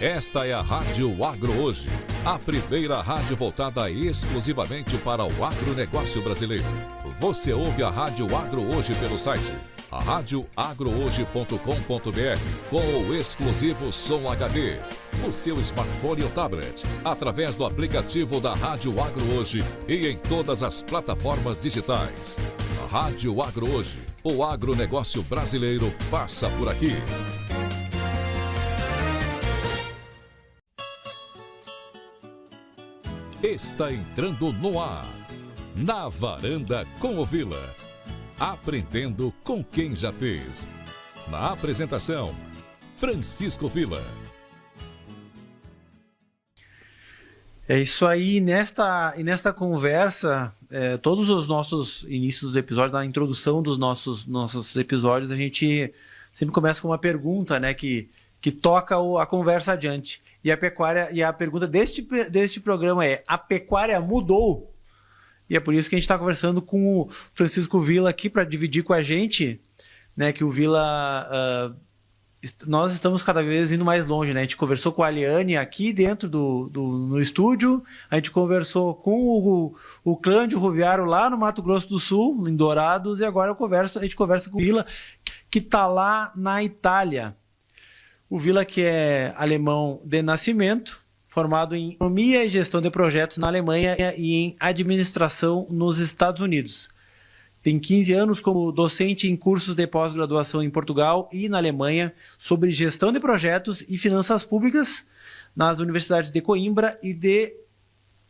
Esta é a Rádio Agro Hoje, a primeira rádio voltada exclusivamente para o agronegócio brasileiro. Você ouve a Rádio Agro Hoje pelo site radioagrohoje.com.br com o exclusivo Som HD, no seu smartphone ou tablet, através do aplicativo da Rádio Agro Hoje e em todas as plataformas digitais. A Rádio Agro Hoje, o agronegócio brasileiro passa por aqui. Está entrando no ar, na Varanda com o Vila. Aprendendo com quem já fez. Na apresentação, Francisco Vila. É isso aí, nesta conversa, todos os nossos inícios dos episódios, na introdução dos nossos episódios, a gente sempre começa com uma pergunta, né, que toca a conversa adiante. E a pergunta deste programa é: a pecuária mudou? E é por isso que a gente está conversando com o Francisco Vila aqui para dividir com a gente, né, que o Vila, nós estamos cada vez indo mais longe, né? A gente conversou com a Aliane aqui dentro no estúdio, a gente conversou com o Clândio Ruviaro lá no Mato Grosso do Sul, em Dourados, e agora a gente conversa com o Vila, que está lá na Itália. O Vila, que é alemão de nascimento, formado em Economia e Gestão de Projetos na Alemanha e em Administração nos Estados Unidos. Tem 15 anos como docente em cursos de pós-graduação em Portugal e na Alemanha sobre Gestão de Projetos e Finanças Públicas nas universidades de Coimbra e de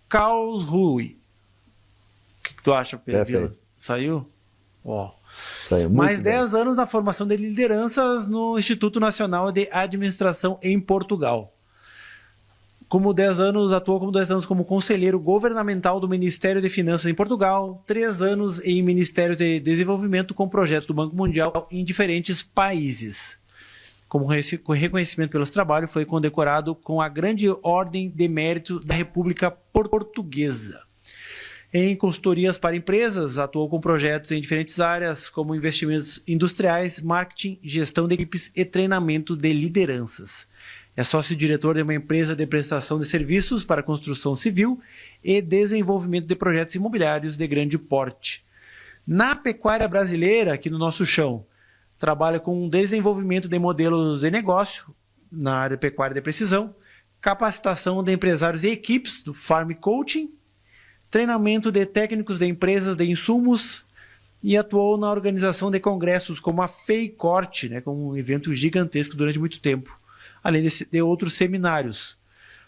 Karlsruhe. O que tu acha, Vila? Saiu? Ó. Mais 10 anos na formação de lideranças no Instituto Nacional de Administração em Portugal. Atuou como 10 anos como conselheiro governamental do Ministério de Finanças em Portugal, 3 anos em Ministério de Desenvolvimento com projetos do Banco Mundial em diferentes países. Como reconhecimento pelos trabalhos, foi condecorado com a Grande Ordem de Mérito da República Portuguesa. Em consultorias para empresas, atuou com projetos em diferentes áreas, como investimentos industriais, marketing, gestão de equipes e treinamento de lideranças. É sócio-diretor de uma empresa de prestação de serviços para construção civil e desenvolvimento de projetos imobiliários de grande porte. Na pecuária brasileira, aqui no nosso chão, trabalha com desenvolvimento de modelos de negócio na área de pecuária de precisão, capacitação de empresários e equipes do Farm Coaching, treinamento de técnicos de empresas de insumos e atuou na organização de congressos como a FEICORT, né, como um evento gigantesco durante muito tempo, além de outros seminários.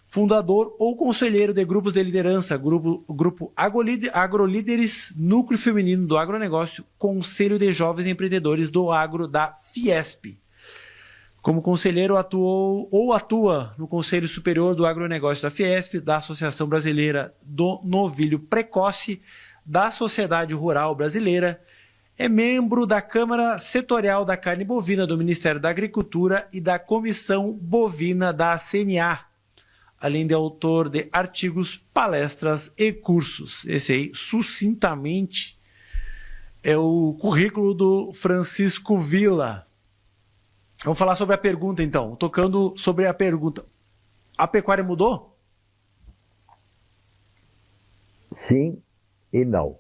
Fundador ou conselheiro de grupos de liderança, Grupo Agrolíderes, Núcleo Feminino do Agronegócio, Conselho de Jovens Empreendedores do Agro da Fiesp. Como conselheiro atua no Conselho Superior do Agronegócio da Fiesp, da Associação Brasileira do Novilho Precoce, da Sociedade Rural Brasileira, é membro da Câmara Setorial da Carne Bovina do Ministério da Agricultura e da Comissão Bovina da CNA, além de autor de artigos, palestras e cursos. Esse aí, sucintamente, é o currículo do Francisco Vila. Vamos falar sobre a pergunta, então. Tocando sobre a pergunta. A pecuária mudou? Sim e não.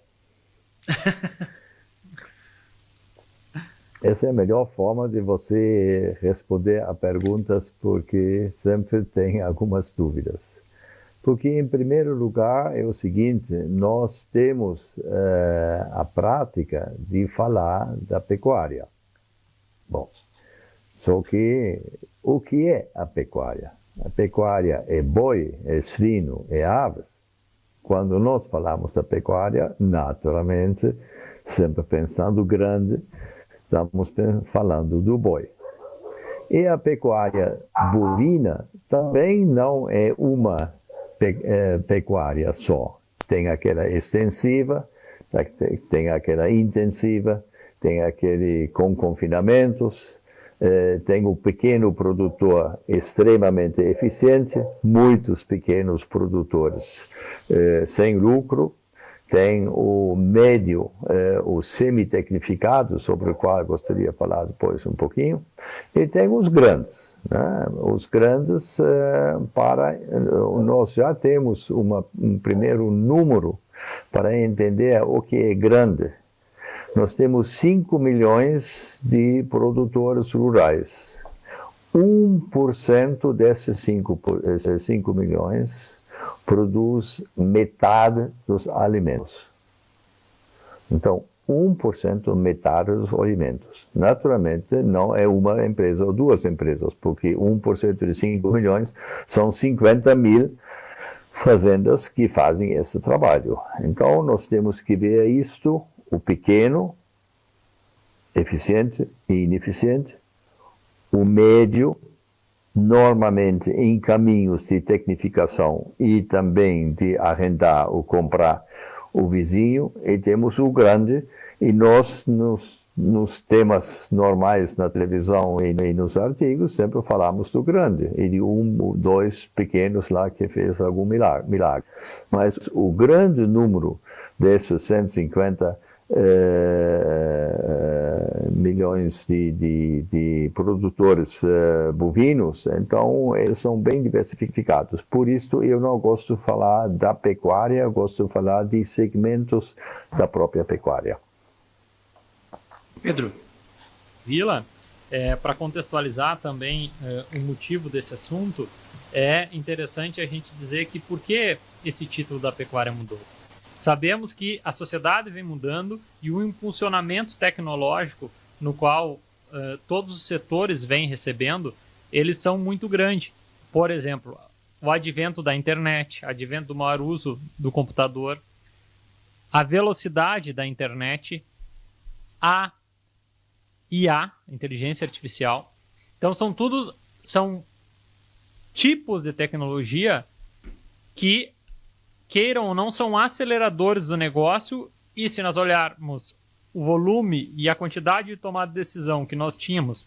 Essa é a melhor forma de você responder a perguntas, porque sempre tem algumas dúvidas. Porque, em primeiro lugar, é o seguinte: nós temos a prática de falar da pecuária. Bom, só que o que é a pecuária? A pecuária é boi, é suíno, é aves. Quando nós falamos da pecuária, naturalmente, sempre pensando grande, estamos falando do boi. E a pecuária bovina também não é uma pecuária só. Tem aquela extensiva, tem aquela intensiva, tem aquele com confinamentos, tem o pequeno produtor extremamente eficiente, muitos pequenos produtores sem lucro, tem o médio, o semi-tecnificado, sobre o qual eu gostaria de falar depois um pouquinho, e tem os grandes. né? Os grandes, nós já temos um primeiro número para entender o que é grande. Nós temos 5 milhões de produtores rurais. 1% desses 5 milhões produz metade dos alimentos. Então, 1%, metade dos alimentos. Naturalmente, não é uma empresa ou duas empresas, porque 1% de 5 milhões são 50 mil fazendas que fazem esse trabalho. Então, nós temos que ver isto, o pequeno, eficiente e ineficiente, o médio, normalmente em caminhos de tecnificação e também de arrendar ou comprar o vizinho, e temos o grande, e nós nos temas normais na televisão e nos artigos sempre falamos do grande, e de ou dois pequenos lá que fez algum milagre. Mas o grande número desses 150 milhões de produtores bovinos, então eles são bem diversificados. Por isso eu não gosto de falar da pecuária, eu gosto de falar de segmentos da própria pecuária. Pedro. Vila, para contextualizar também o motivo desse assunto, é interessante a gente dizer que por que esse título da pecuária mudou. Sabemos que a sociedade vem mudando e o impulsionamento tecnológico no qual todos os setores vêm recebendo, eles são muito grandes. Por exemplo, o advento da internet, advento do maior uso do computador, a velocidade da internet, a IA, inteligência artificial. Então são tipos de tecnologia que, queiram ou não, são aceleradores do negócio, e se nós olharmos o volume e a quantidade de tomada de decisão que nós tínhamos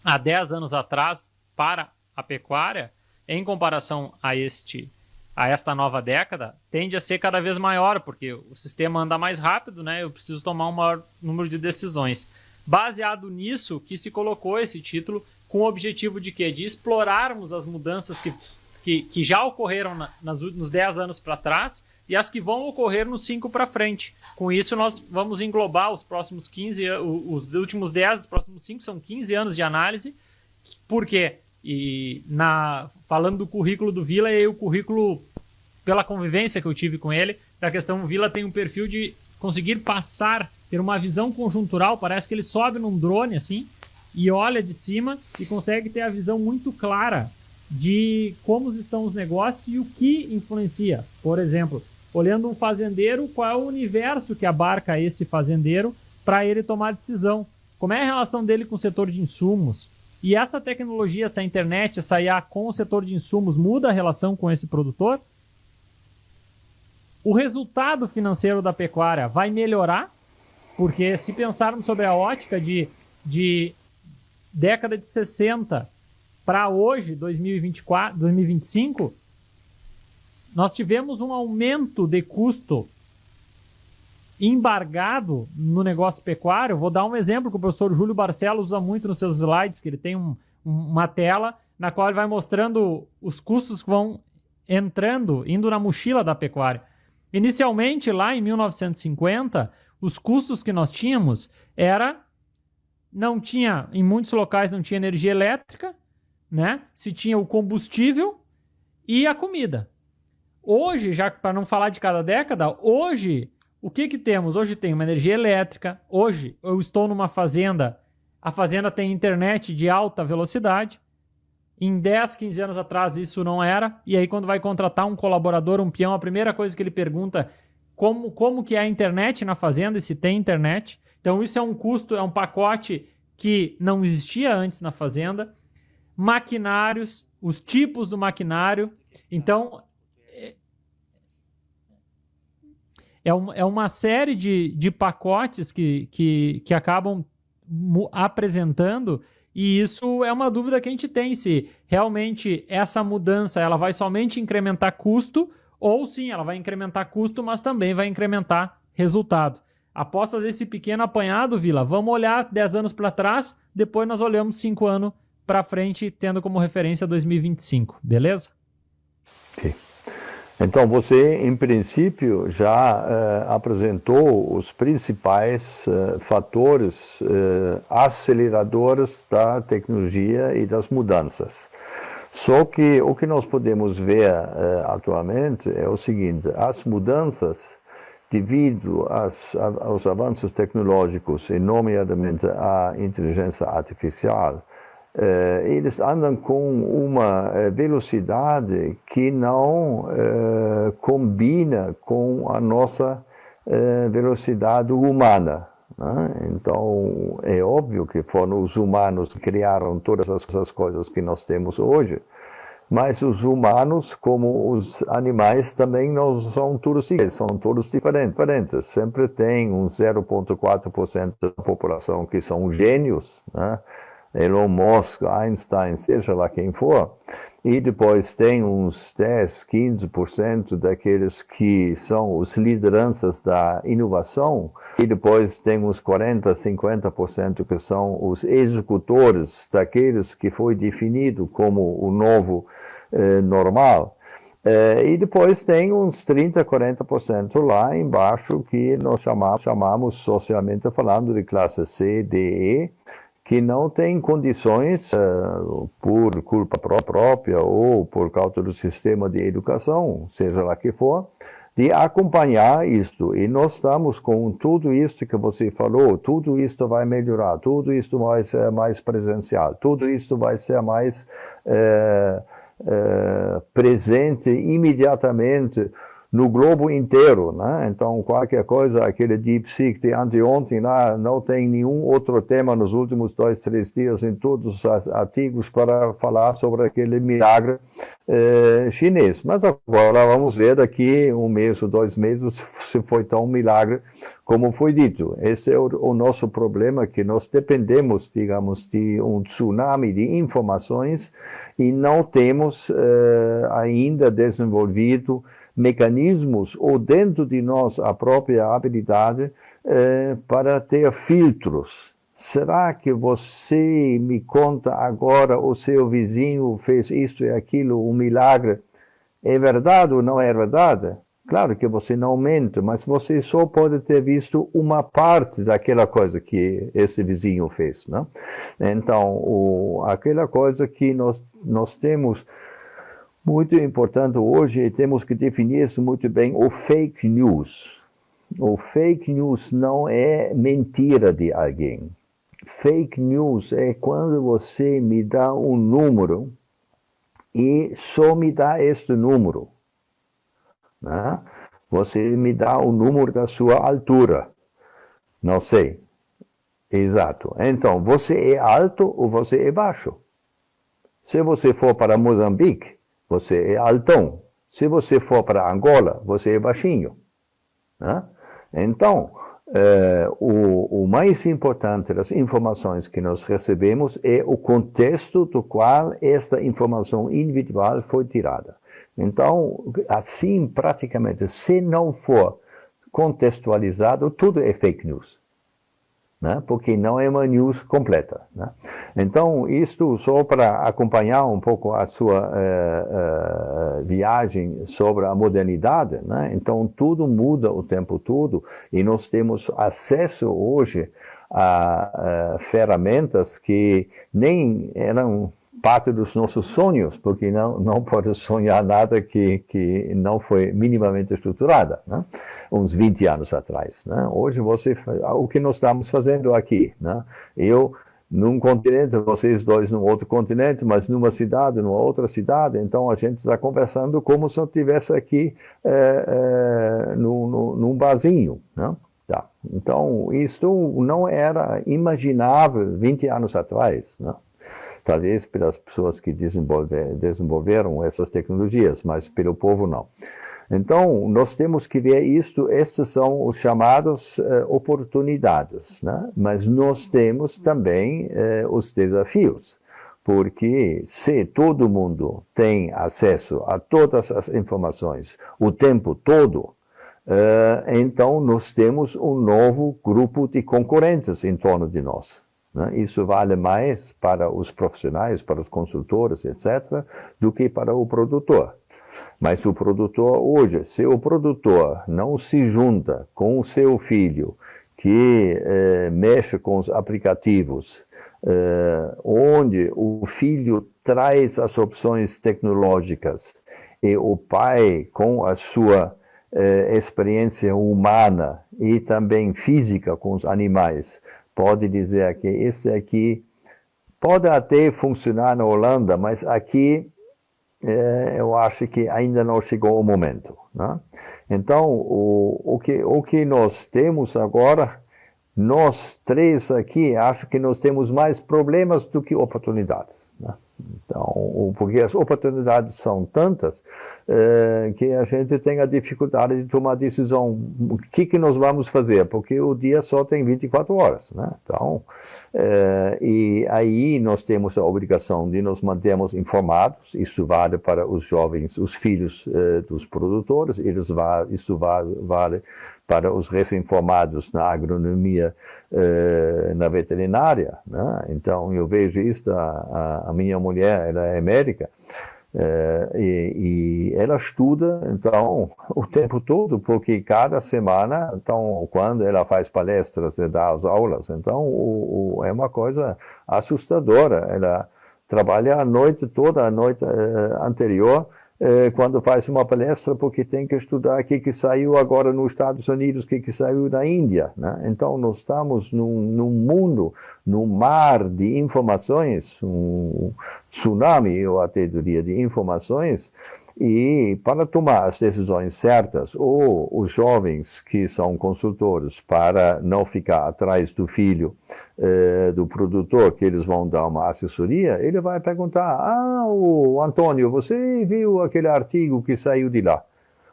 há 10 anos atrás para a pecuária, em comparação a esta nova década, tende a ser cada vez maior, porque o sistema anda mais rápido, né? Eu preciso tomar um maior número de decisões. Baseado nisso, que se colocou esse título com o objetivo de quê? De explorarmos as mudanças que já ocorreram nos 10 anos para trás e as que vão ocorrer nos 5 para frente. Com isso, nós vamos englobar os próximos 15, os últimos 10, os próximos 5, são 15 anos de análise. Por quê? E falando do currículo do Vila, e o currículo, pela convivência que eu tive com ele, da questão, o Vila tem um perfil de conseguir ter uma visão conjuntural, parece que ele sobe num drone assim, e olha de cima e consegue ter a visão muito clara de como estão os negócios e o que influencia. Por exemplo, olhando um fazendeiro, qual é o universo que abarca esse fazendeiro para ele tomar decisão? Como é a relação dele com o setor de insumos? E essa tecnologia, essa internet, essa IA com o setor de insumos muda a relação com esse produtor? O resultado financeiro da pecuária vai melhorar? Porque se pensarmos sobre a ótica de década de 60 para hoje, 2024, 2025, nós tivemos um aumento de custo embargado no negócio pecuário. Vou dar um exemplo que o professor Júlio Barcelos usa muito nos seus slides, que ele tem uma tela na qual ele vai mostrando os custos que vão indo na mochila da pecuária. Inicialmente, lá em 1950, os custos que nós tínhamos em muitos locais não tinha energia elétrica, né? Se tinha o combustível e a comida. Hoje, já para não falar de cada década, hoje, o que temos? Hoje tem uma energia elétrica, hoje eu estou numa fazenda, a fazenda tem internet de alta velocidade. Em 10, 15 anos atrás isso não era, e aí quando vai contratar um colaborador, um peão, a primeira coisa que ele pergunta como que é a internet na fazenda e se tem internet. Então isso é um custo, é um pacote que não existia antes na fazenda. Maquinários, os tipos do maquinário. Então, é uma série de pacotes que acabam apresentando, e isso é uma dúvida que a gente tem, se realmente essa mudança ela vai somente incrementar custo, ou sim, ela vai incrementar custo, mas também vai incrementar resultado. Após fazer esse pequeno apanhado, Vila, vamos olhar 10 anos para trás, depois nós olhamos 5 anos para frente, tendo como referência 2025, beleza? Sim. Então, você, em princípio, já apresentou os principais fatores aceleradores da tecnologia e das mudanças. Só que o que nós podemos ver atualmente é o seguinte: as mudanças, devido aos avanços tecnológicos, e nomeadamente à inteligência artificial, eles andam com uma velocidade que não combina com a nossa velocidade humana, né? Então, é óbvio que foram os humanos que criaram todas essas coisas que nós temos hoje, mas os humanos, como os animais, também não são todos iguais, são todos diferentes. Sempre tem uns 0,4% da população que são gênios, né? Elon Musk, Einstein, seja lá quem for, e depois tem uns 10, 15% daqueles que são os lideranças da inovação, e depois tem uns 40, 50% que são os executores daqueles que foi definido como o novo normal. E depois tem uns 30, 40% lá embaixo que nós chamamos socialmente falando de classe C, D, E, que não tem condições, por culpa própria ou por causa do sistema de educação, seja lá que for, de acompanhar isto. E nós estamos com tudo isso que você falou, tudo isto vai melhorar, tudo isto vai ser mais presencial, tudo isto vai ser mais presente imediatamente no globo inteiro, né? Então, qualquer coisa, aquele DeepSeek de anteontem lá, não tem nenhum outro tema nos últimos 2, 3 dias em todos os artigos para falar sobre aquele milagre chinês. Mas agora vamos ver daqui 1 mês ou 2 meses se foi tão milagre como foi dito. Esse é o nosso problema, que nós dependemos, digamos, de um tsunami de informações e não temos ainda desenvolvido mecanismos ou dentro de nós a própria habilidade para ter filtros. Será que você me conta agora o seu vizinho fez isto e aquilo, um milagre? É verdade ou não é verdade? Claro que você não mente, mas você só pode ter visto uma parte daquela coisa que esse vizinho fez, né? Então, aquela coisa que nós temos muito importante hoje, e temos que definir isso muito bem, o fake news. O fake news não é mentira de alguém. Fake news é quando você me dá um número e só me dá este número, né? Você me dá o número da sua altura. Não sei. Exato. Então, você é alto ou você é baixo? Se você for para Moçambique, você é altão. Se você for para Angola, você é baixinho, né? Então, o mais importante das informações que nós recebemos é o contexto do qual esta informação individual foi tirada. Então, assim, praticamente, se não for contextualizado, tudo é fake news, né? Porque não é uma news completa, né? Então, isto só para acompanhar um pouco a sua viagem sobre a modernidade, né? Então, tudo muda o tempo todo e nós temos acesso hoje a ferramentas que nem eram parte dos nossos sonhos, porque não pode sonhar nada que não foi minimamente estruturada, né? Uns 20 anos atrás, né? Hoje o que nós estamos fazendo aqui, né? Eu num continente, vocês dois num outro continente, mas numa cidade, numa outra cidade, então a gente está conversando como se eu estivesse aqui num barzinho, né? Tá. Então, isso não era imaginável 20 anos atrás, né? Talvez pelas pessoas que desenvolveram essas tecnologias, mas pelo povo não. Então, nós temos que ver isto, estes são os chamados oportunidades, né? Mas nós temos também os desafios, porque se todo mundo tem acesso a todas as informações o tempo todo, então nós temos um novo grupo de concorrentes em torno de nós, né? Isso vale mais para os profissionais, para os consultores, etc., do que para o produtor. Mas o produtor hoje, se o produtor não se junta com o seu filho, que mexe com os aplicativos, onde o filho traz as opções tecnológicas e o pai, com a sua experiência humana e também física com os animais, pode dizer que esse aqui pode até funcionar na Holanda, mas aqui eu acho que ainda não chegou o momento, né? Então, o que nós temos agora, nós três aqui, acho que nós temos mais problemas do que oportunidades, né? Então, porque as oportunidades são tantas que a gente tem a dificuldade de tomar decisão. O que nós vamos fazer? Porque o dia só tem 24 horas, né? Então, e aí nós temos a obrigação de nos mantermos informados. Isso vale para os jovens, os filhos dos produtores, isso vale para os recém-formados na agronomia, na veterinária, né? Então, eu vejo isso, a minha mulher, ela é médica, e ela estuda, então, o tempo todo, porque cada semana, então, quando ela faz palestras e dá as aulas, então, é uma coisa assustadora. Ela trabalha a noite toda, a noite anterior, quando faz uma palestra, porque tem que estudar o que saiu agora nos Estados Unidos, o que saiu na Índia, né? Então, nós estamos num mundo, num mar de informações, um tsunami, eu até diria, de informações, e para tomar as decisões certas, ou os jovens que são consultores, para não ficar atrás do filho do produtor, que eles vão dar uma assessoria, ele vai perguntar: o Antônio, você viu aquele artigo que saiu de lá?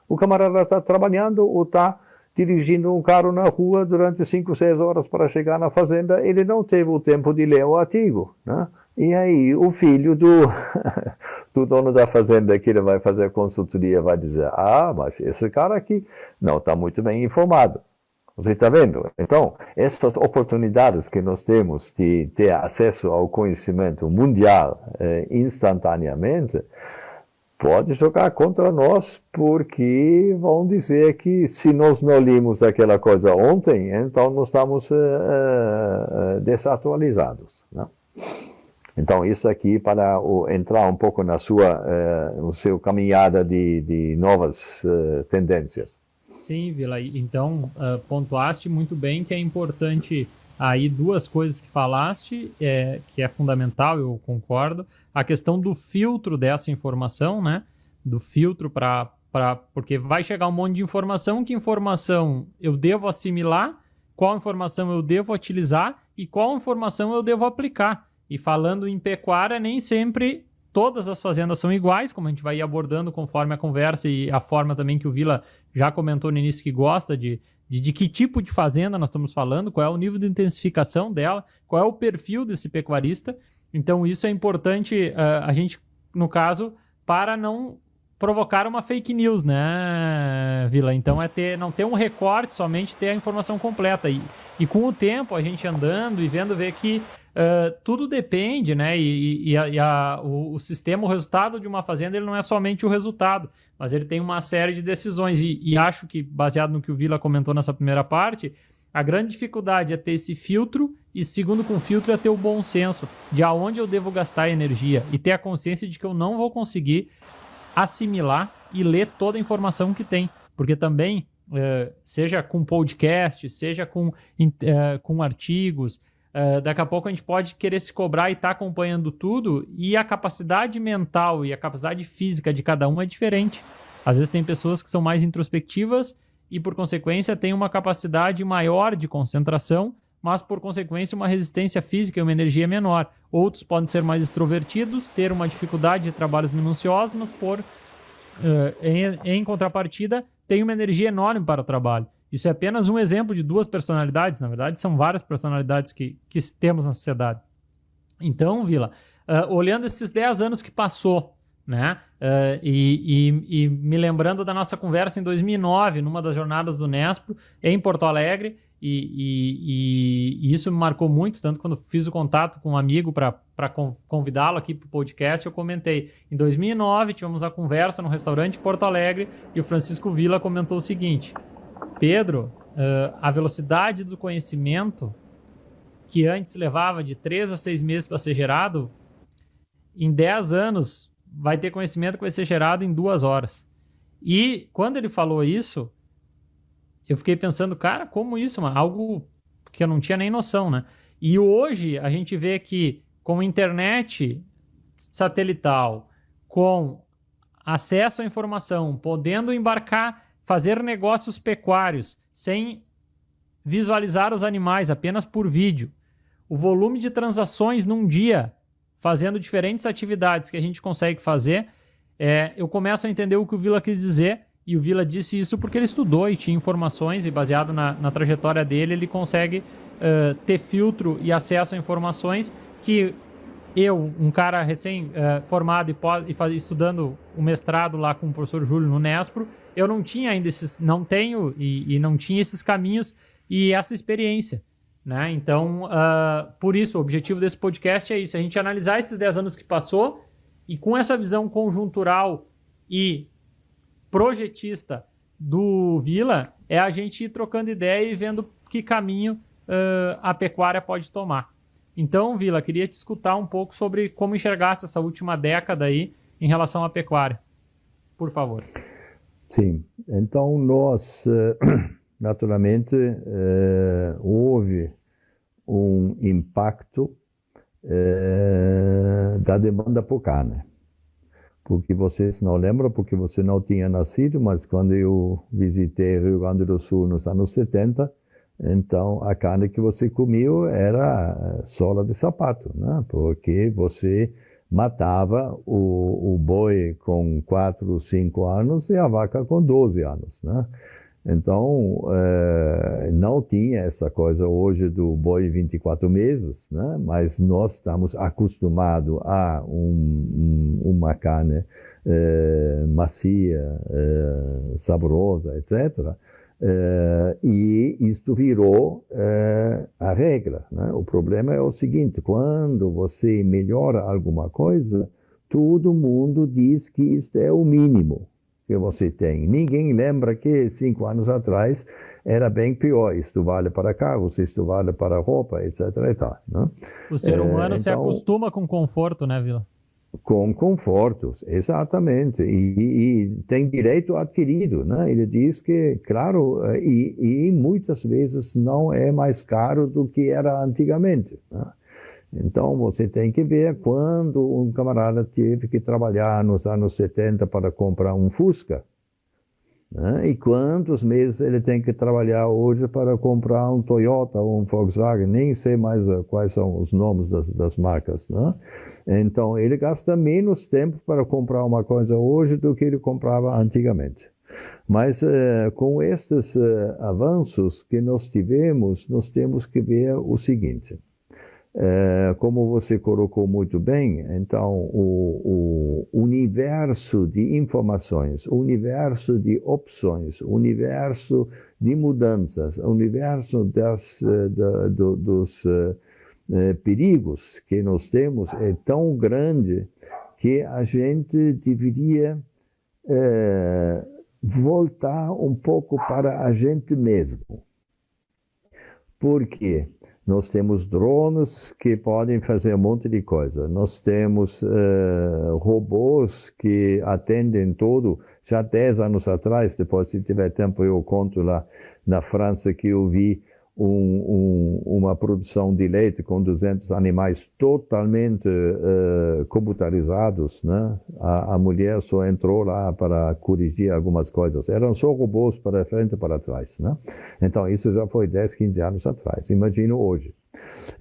O camarada está trabalhando ou está dirigindo um carro na rua durante 5, 6 horas para chegar na fazenda, ele não teve o tempo de ler o artigo, né? E aí o filho do dono da fazenda, que ele vai fazer consultoria, vai dizer: mas esse cara aqui não está muito bem informado. Você está vendo? Então, essas oportunidades que nós temos de ter acesso ao conhecimento mundial instantaneamente, pode jogar contra nós, porque vão dizer que se nós não limos aquela coisa ontem, então nós estamos desatualizados, né? Então, isso aqui para entrar um pouco na no seu caminhada de novas tendências. Sim, Vila. Então, pontuaste muito bem que é importante aí duas coisas que falaste, que é fundamental, eu concordo. A questão do filtro dessa informação, né? Do filtro porque vai chegar um monte de informação, que informação eu devo assimilar, qual informação eu devo utilizar e qual informação eu devo aplicar. E falando em pecuária, nem sempre todas as fazendas são iguais, como a gente vai abordando conforme a conversa e a forma também que o Vila já comentou no início que gosta de que tipo de fazenda nós estamos falando, qual é o nível de intensificação dela, qual é o perfil desse pecuarista. Então isso é importante a gente, no caso, para não provocar uma fake news, né, Vila? Então não ter um recorte, somente ter a informação completa. E com o tempo, a gente andando e vendo, ver que tudo depende, né? O sistema, o resultado de uma fazenda, ele não é somente o resultado, mas ele tem uma série de decisões. E acho que, baseado no que o Vila comentou nessa primeira parte, a grande dificuldade é ter esse filtro, e segundo com o filtro é ter o bom senso de aonde eu devo gastar energia e ter a consciência de que eu não vou conseguir assimilar e ler toda a informação que tem, porque também, seja com podcast, seja com artigos, daqui a pouco a gente pode querer se cobrar e estar acompanhando tudo, e a capacidade mental e a capacidade física de cada um é diferente. Às vezes tem pessoas que são mais introspectivas e, por consequência, têm uma capacidade maior de concentração, mas, por consequência, uma resistência física e uma energia menor. Outros podem ser mais extrovertidos, ter uma dificuldade de trabalhos minuciosos, mas, em contrapartida, têm uma energia enorme para o trabalho. Isso é apenas um exemplo de duas personalidades. Na verdade, são várias personalidades que temos na sociedade. Então, Vila, olhando esses 10 anos que passou, né, e me lembrando da nossa conversa em 2009, numa das jornadas do Nespro, em Porto Alegre, e isso me marcou muito, tanto quando fiz o contato com um amigo para convidá-lo aqui para o podcast, eu comentei. Em 2009, tivemos a conversa no restaurante em Porto Alegre e o Francisco Villa comentou o seguinte: Pedro, a velocidade do conhecimento que antes levava de 3 a 6 meses para ser gerado, em 10 anos vai ter conhecimento que vai ser gerado em 2 horas. E quando ele falou isso, eu fiquei pensando, cara, como isso, mano? Algo que eu não tinha nem noção, né? E hoje a gente vê que com internet satelital, com acesso à informação, podendo embarcar, fazer negócios pecuários sem visualizar os animais, apenas por vídeo, o volume de transações num dia, fazendo diferentes atividades que a gente consegue fazer, eu começo a entender o que o Villa quis dizer. E o Villa disse isso porque ele estudou e tinha informações, e baseado na trajetória dele, ele consegue ter filtro e acesso a informações que eu, um cara recém-formado e estudando o mestrado lá com o professor Júlio no Nespro, eu não tinha ainda não tenho e não tinha esses caminhos e essa experiência, né? Então, por isso, o objetivo desse podcast é isso, a gente analisar esses 10 anos que passou e com essa visão conjuntural e projetista do Villa, é a gente ir trocando ideia e vendo que caminho a pecuária pode tomar. Então, Villa, queria te escutar um pouco sobre como enxergasse essa última década aí em relação à pecuária. Por favor. Sim, então nós, naturalmente, houve um impacto da demanda por carne. Porque vocês não lembram, porque você não tinha nascido, mas quando eu visitei Rio Grande do Sul nos anos 70, então a carne que você comia era sola de sapato, né? Porque você matava o boi com 4, 5 anos e a vaca com 12 anos, né? Então, não tinha essa coisa hoje do boi 24 meses, né? Mas nós estamos acostumados a uma carne macia, saborosa, etc. E isto virou a regra, né? O problema é o seguinte: quando você melhora alguma coisa, todo mundo diz que isto é o mínimo que você tem. Ninguém lembra que 5 anos atrás era bem pior. Isto vale para carros, isto vale para roupa, etc. E tal, né? O ser humano se acostuma com conforto, né, Villa? Com confortos, exatamente. E tem direito adquirido, né? Ele diz que, claro, e muitas vezes não é mais caro do que era antigamente, né? Então, você tem que ver quando um camarada teve que trabalhar nos anos 70 para comprar um Fusca, né? E quantos meses ele tem que trabalhar hoje para comprar um Toyota ou um Volkswagen, nem sei mais quais são os nomes das marcas, né? Então, ele gasta menos tempo para comprar uma coisa hoje do que ele comprava antigamente. Mas com estes avanços que nós tivemos, nós temos que ver o seguinte. Como você colocou muito bem, então o universo de informações, o universo de opções, o universo de mudanças, o universo dos perigos que nós temos é tão grande que a gente deveria voltar um pouco para a gente mesmo. Por quê? Nós temos drones que podem fazer um monte de coisa. Nós temos robôs que atendem tudo. Já 10 anos atrás, depois, se tiver tempo, eu conto lá na França que eu vi uma produção de leite com 200 animais totalmente computarizados, né? A mulher só entrou lá para corrigir algumas coisas. Eram só robôs para frente e para trás, né? Então, isso já foi 10, 15 anos atrás. Imagino hoje.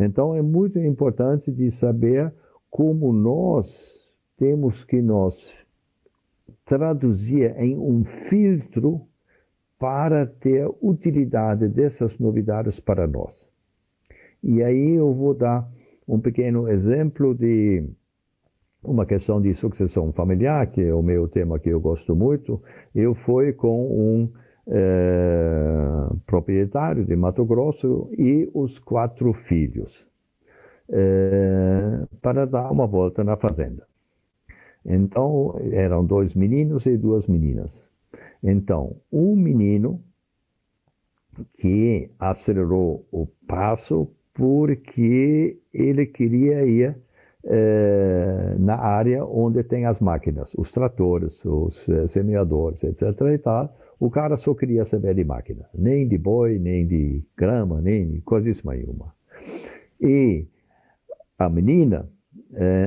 Então, é muito importante de saber como nós temos que traduzir em um filtro para ter utilidade dessas novidades para nós. E aí eu vou dar um pequeno exemplo de uma questão de sucessão familiar, que é o meu tema que eu gosto muito. Eu fui com um proprietário de Mato Grosso, e os 4 filhos, para dar uma volta na fazenda. Então, eram 2 meninos e 2 meninas. Então, um menino que acelerou o passo porque ele queria ir na área onde tem as máquinas, os tratores, os semeadores, etc. e tal. O cara só queria saber de máquina, nem de boi, nem de grama, nem de coisíssima nenhuma. E a menina,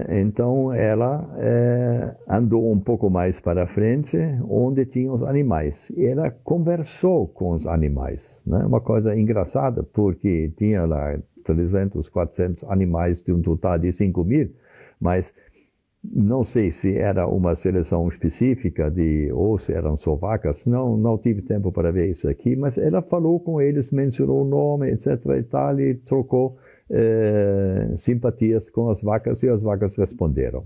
então ela andou um pouco mais para frente, onde tinha os animais. E ela conversou com os animais, né? Uma coisa engraçada, porque tinha lá 300, 400 animais de um total de 5.000, mas não sei se era uma seleção específica ou se eram só vacas, não tive tempo para ver isso aqui, mas ela falou com eles, mencionou o nome, etc. e tal, e trocou simpatias com as vacas, e as vacas responderam.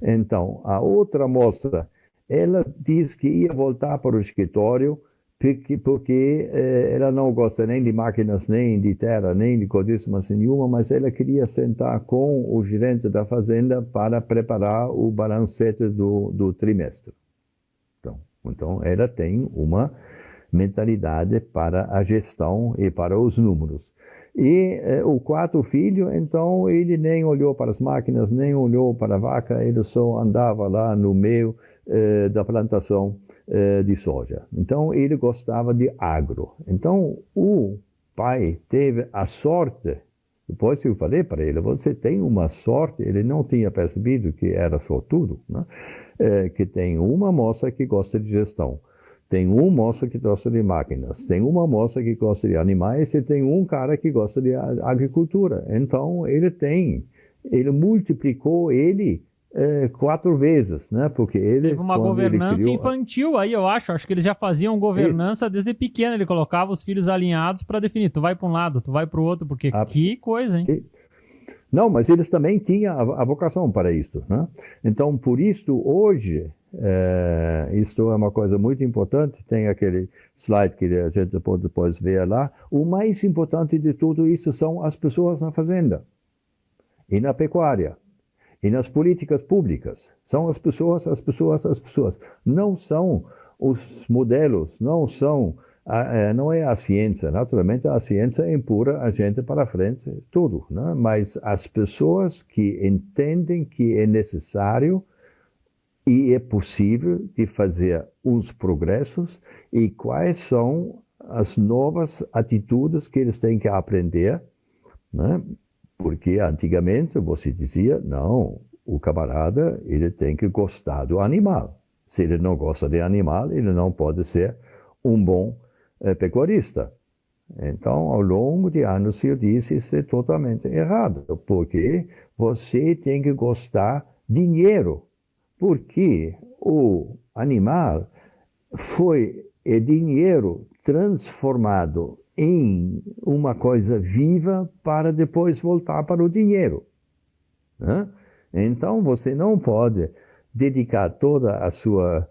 Então, a outra moça, ela disse que ia voltar para o escritório porque ela não gosta nem de máquinas, nem de terra, nem de coisíssima nenhuma, mas ela queria sentar com o gerente da fazenda para preparar o balancete do trimestre. Então, ela tem uma mentalidade para a gestão e para os números. E o 4 filho, então, ele nem olhou para as máquinas, nem olhou para a vaca, ele só andava lá no meio da plantação de soja. Então, ele gostava de agro. Então, o pai teve a sorte, depois eu falei para ele, você tem uma sorte, ele não tinha percebido que era sortudo, né? Que tem uma moça que gosta de gestão, tem uma moça que gosta de máquinas, tem uma moça que gosta de animais e tem um cara que gosta de agricultura. Então, ele multiplicou 4 vezes, né? Porque ele teve uma governança infantil aí, eu acho que eles já faziam governança desde pequeno, ele colocava os filhos alinhados para definir, tu vai para um lado, tu vai para o outro, porque que coisa, hein? Não, mas eles também tinham a vocação para isso, né? Então, por isso, hoje, isto é uma coisa muito importante, tem aquele slide que a gente pode depois ver lá. O mais importante de tudo isso são as pessoas na fazenda e na pecuária e nas políticas públicas. São as pessoas. Não são os modelos, não é a ciência. Naturalmente, a ciência empurra a gente para frente, tudo, né? Mas as pessoas que entendem que é necessário e é possível de fazer uns progressos e quais são as novas atitudes que eles têm que aprender, né? Porque antigamente você dizia, não, o camarada ele tem que gostar do animal. Se ele não gosta de animal, ele não pode ser um bom pecuarista. Então, ao longo de anos eu disse isso é totalmente errado, porque você tem que gostar de dinheiro, porque o animal é dinheiro transformado em uma coisa viva para depois voltar para o dinheiro, né? Então, você não pode dedicar toda a sua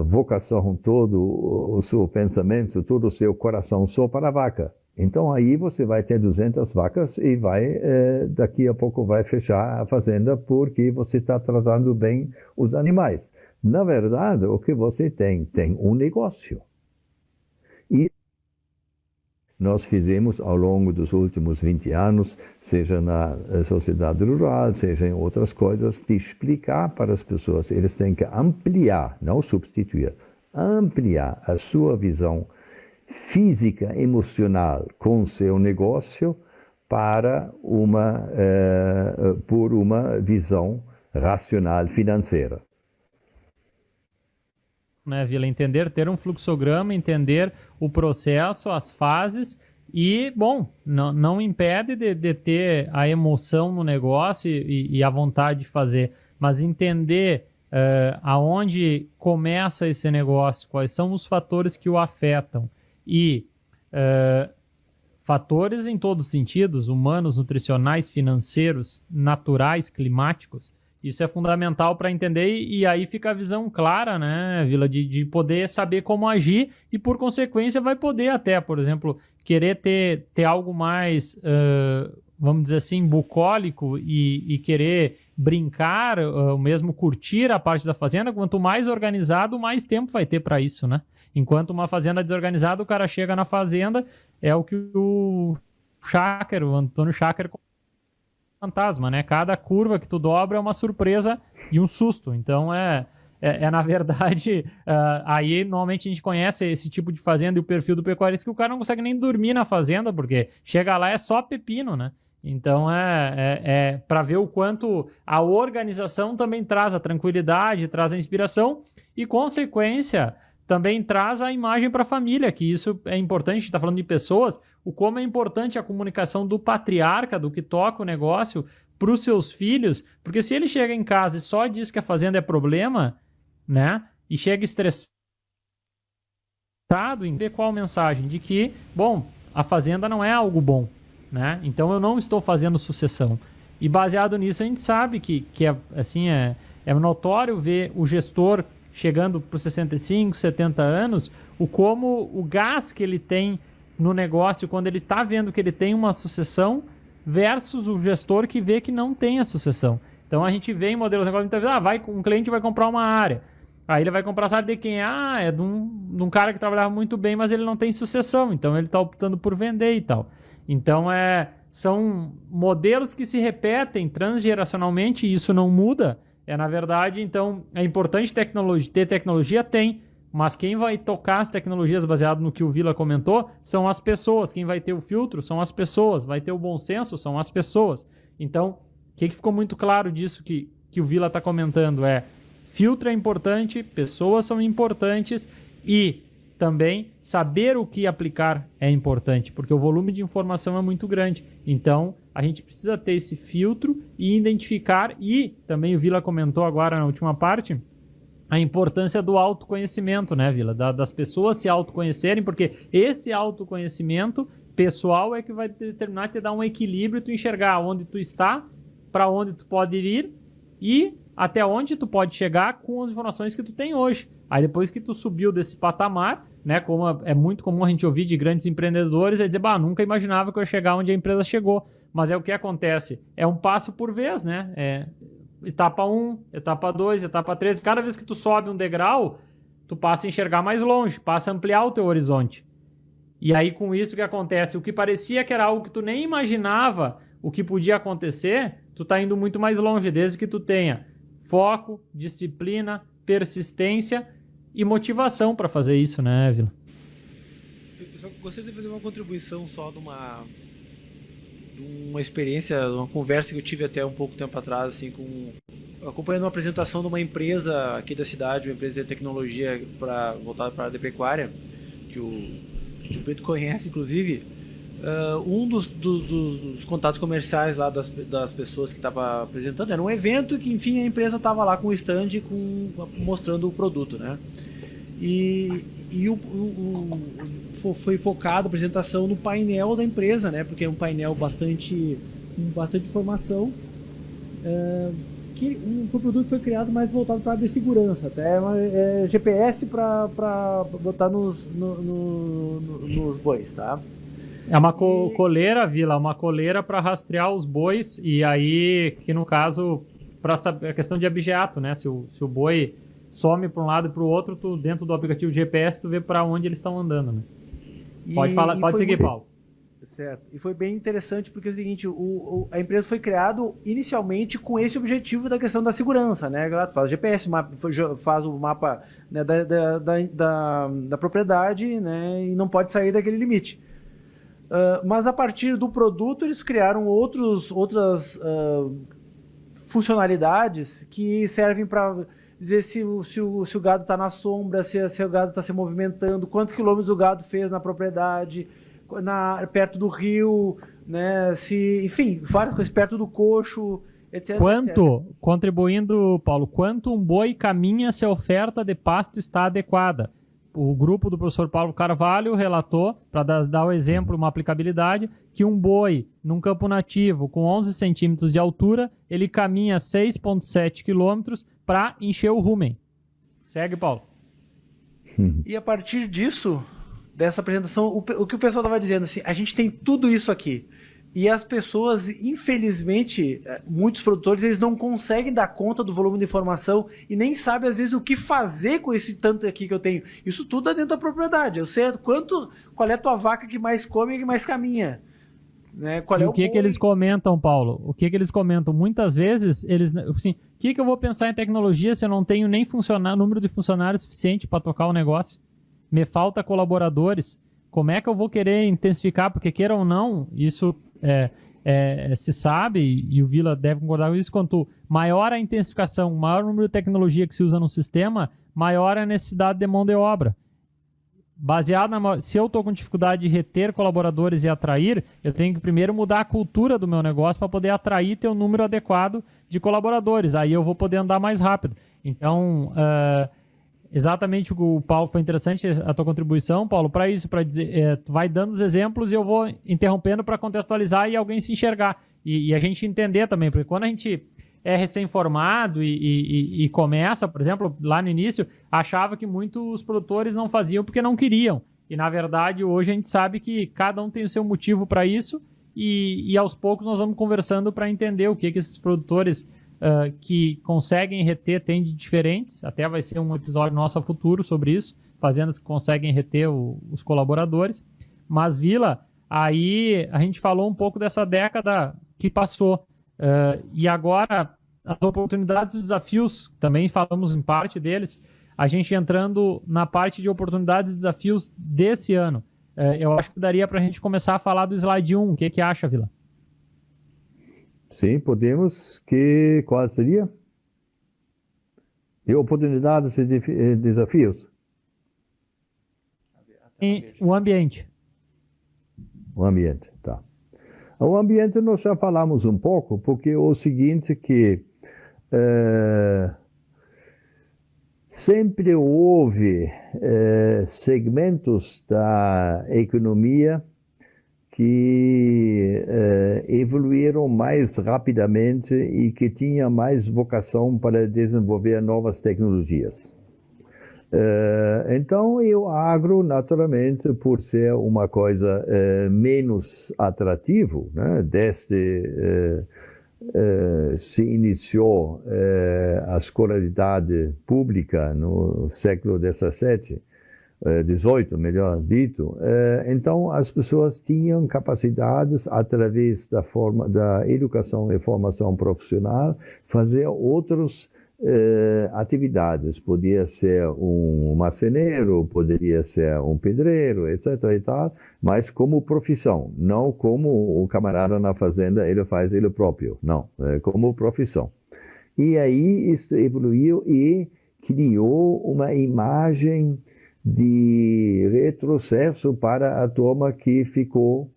vocação, todo o seu pensamento, todo o seu coração só para a vaca. Então, aí você vai ter 200 vacas e daqui a pouco vai fechar a fazenda porque você está tratando bem os animais. Na verdade, o que você tem um negócio. E nós fizemos ao longo dos últimos 20 anos, seja na sociedade rural, seja em outras coisas, de explicar para as pessoas, eles têm que ampliar, não substituir, ampliar a sua visão física, emocional com seu negócio por uma visão racional financeira. Né, Vila? Entender, ter um fluxograma, entender o processo, as fases e, bom, não impede de ter a emoção no negócio e a vontade de fazer, mas entender aonde começa esse negócio, quais são os fatores que o afetam e fatores em todos os sentidos, humanos, nutricionais, financeiros, naturais, climáticos, Isso é fundamental para entender e aí fica a visão clara, né, Vila, de poder saber como agir e, por consequência, vai poder até, por exemplo, querer ter algo mais, vamos dizer assim, bucólico e querer brincar, ou mesmo curtir a parte da fazenda. Quanto mais organizado, mais tempo vai ter para isso, né? Enquanto uma fazenda desorganizada, o cara chega na fazenda, é o que o Antônio Schacker fantasma, né? Cada curva que tu dobra é uma surpresa e um susto. Então na verdade, aí normalmente a gente conhece esse tipo de fazenda e o perfil do pecuarista que o cara não consegue nem dormir na fazenda, porque chega lá é só pepino, né? Então para ver o quanto a organização também traz a tranquilidade, traz a inspiração e, consequência, também traz a imagem para a família, que isso é importante. A gente está falando de pessoas, o como é importante a comunicação do patriarca, do que toca o negócio, para os seus filhos, porque se ele chega em casa e só diz que a fazenda é problema, né, e chega estressado, em ver qual mensagem? De que, bom, a fazenda não é algo bom, né, então eu não estou fazendo sucessão. E baseado nisso a gente sabe que é notório ver o gestor chegando para os 65, 70 anos, como o gás que ele tem no negócio quando ele está vendo que ele tem uma sucessão versus o gestor que vê que não tem a sucessão. Então a gente vê em modelos de negócio, muitas vezes, um cliente vai comprar uma área, aí ele vai comprar, sabe de quem é? É de um cara que trabalhava muito bem, mas ele não tem sucessão, então ele está optando por vender e tal. Então são modelos que se repetem transgeracionalmente e isso não muda. Na verdade, então, é importante ter tecnologia? Tem, mas quem vai tocar as tecnologias baseado no que o Vila comentou são as pessoas. Quem vai ter o filtro são as pessoas, vai ter o bom senso são as pessoas. Então, o que ficou muito claro disso que o Vila está comentando filtro é importante, pessoas são importantes e também saber o que aplicar é importante, porque o volume de informação é muito grande. Então, a gente precisa ter esse filtro e identificar, e também o Vila comentou agora na última parte, a importância do autoconhecimento, né, Vila? Das pessoas se autoconhecerem, porque esse autoconhecimento pessoal é que vai determinar, te dar um equilíbrio, tu enxergar onde tu está, para onde tu pode ir e até onde tu pode chegar com as informações que tu tem hoje. Aí depois que tu subiu desse patamar, né, como é muito comum a gente ouvir de grandes empreendedores, dizer, nunca imaginava que eu ia chegar onde a empresa chegou. Mas é o que acontece, é um passo por vez, né? Etapa 1, etapa 2, etapa 3. Cada vez que tu sobe um degrau, tu passa a enxergar mais longe, passa a ampliar o teu horizonte. E aí com isso o que acontece? O que parecia que era algo que tu nem imaginava o que podia acontecer, tu tá indo muito mais longe, desde que tu tenha foco, disciplina, persistência e motivação para fazer isso, né, Vila? Eu só gostaria de fazer uma contribuição só de uma experiência, uma conversa que eu tive até um pouco tempo atrás, assim, acompanhando uma apresentação de uma empresa aqui da cidade, uma empresa de tecnologia voltada para a área de pecuária, que o Pedro conhece, inclusive. Um dos contatos comerciais lá das pessoas que estava apresentando era um evento que, enfim, a empresa estava lá com o stand mostrando o produto, né? E foi focado a apresentação no painel da empresa, né? Porque é um painel com bastante informação. Um produto que foi criado mais voltado para a área de segurança, até GPS para botar nos bois, tá? É uma coleira, Vila, uma coleira para rastrear os bois, e aí, que no caso, para saber a questão de abigeato, né? Se o boi some para um lado e para o outro, tu, dentro do aplicativo GPS, tu vê para onde eles estão andando, né? Pode seguir, Paulo. Certo. E foi bem interessante porque é o seguinte, a empresa foi criada inicialmente com esse objetivo da questão da segurança, né? Faz GPS, faz o mapa, né, da propriedade, né, e não pode sair daquele limite. Mas a partir do produto eles criaram outras funcionalidades que servem para dizer se o gado está na sombra, se o gado está se movimentando, quantos quilômetros o gado fez na propriedade, perto do rio, né? Enfim, várias coisas, perto do coxo, etc. Contribuindo, Paulo, quanto um boi caminha se a oferta de pasto está adequada? o grupo do professor Paulo Carvalho relatou, para dar o exemplo, uma aplicabilidade, que um boi num campo nativo com 11 centímetros de altura, ele caminha 6,7 quilômetros para encher o rumen. Segue, Paulo. E a partir disso, dessa apresentação, o que o pessoal estava dizendo, assim, a gente tem tudo isso aqui. E as pessoas, infelizmente, muitos produtores, eles não conseguem dar conta do volume de informação e nem sabem, às vezes, o que fazer com esse tanto aqui que eu tenho. Isso tudo é dentro da propriedade. Eu sei qual é a tua vaca que mais come e que mais caminha. Né? Qual e é o que eles comentam, Paulo? O que eles comentam? Muitas vezes, eles, assim, o que eu vou pensar em tecnologia se eu não tenho nem número de funcionários suficiente para tocar o negócio? Me falta colaboradores. Como é que eu vou querer intensificar? Porque, queira ou não, isso se sabe, e o Vila deve concordar com isso, quanto maior a intensificação, maior o número de tecnologia que se usa no sistema, maior a necessidade de mão de obra. Se eu estou com dificuldade de reter colaboradores e atrair, eu tenho que primeiro mudar a cultura do meu negócio para poder atrair e ter um número adequado de colaboradores. Aí eu vou poder andar mais rápido. Então, exatamente o Paulo, foi interessante a tua contribuição, Paulo, para isso, para dizer, tu vai dando os exemplos e eu vou interrompendo para contextualizar e alguém se enxergar. E a gente entender também, porque quando a gente é recém-formado e começa, por exemplo, lá no início, achava que muitos produtores não faziam porque não queriam. E, na verdade, hoje a gente sabe que cada um tem o seu motivo para isso e aos poucos nós vamos conversando para entender o que esses produtores que conseguem reter têm de diferentes. Até vai ser um episódio nosso a futuro sobre isso, fazendas que conseguem reter os colaboradores. Mas, Vila, aí a gente falou um pouco dessa década que passou. E agora, as oportunidades e desafios, também falamos em parte deles, a gente entrando na parte de oportunidades e desafios desse ano. Eu acho que daria para a gente começar a falar do slide 1. O que acha, Vila? Sim, podemos. Qual seria? E oportunidades e desafios? O ambiente. O ambiente, tá. O ambiente nós já falamos um pouco, porque é o seguinte que sempre houve segmentos da economia que evoluíram mais rapidamente e que tinham mais vocação para desenvolver novas tecnologias. Então, o agro, naturalmente, por ser uma coisa menos atrativo, né, desde se iniciou a escolaridade pública no século XVII, 18, melhor dito, então as pessoas tinham capacidades, através da educação e formação profissional, fazer outros atividades. Podia ser um marceneiro, poderia ser um pedreiro, etc. e tal, mas como profissão, não como o camarada na fazenda, ele faz ele próprio, não, como profissão. E aí isso evoluiu e criou uma imagem de retrocesso para a turma que ficou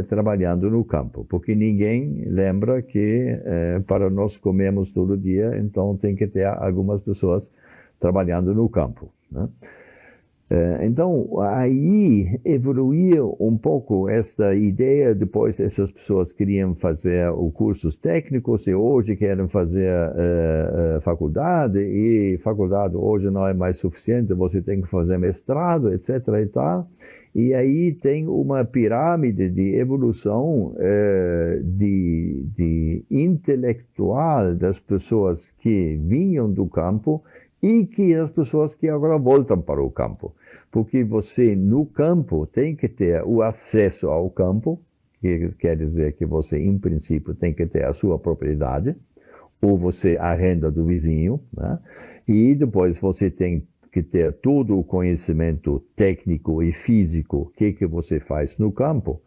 trabalhando no campo, porque ninguém lembra que para nós comermos todo dia, então tem que ter algumas pessoas trabalhando no campo, né? Então, aí evoluiu um pouco esta ideia. Depois essas pessoas queriam fazer os cursos técnicos e hoje querem fazer faculdade, e faculdade hoje não é mais suficiente, você tem que fazer mestrado, etc. e tal. E aí tem uma pirâmide de evolução de intelectual das pessoas que vinham do campo e que as pessoas que agora voltam para o campo. Porque você, no campo, tem que ter o acesso ao campo, que quer dizer que você, em princípio, tem que ter a sua propriedade, ou você arrenda do vizinho, né? E depois você tem que ter todo o conhecimento técnico e físico que você faz no campo,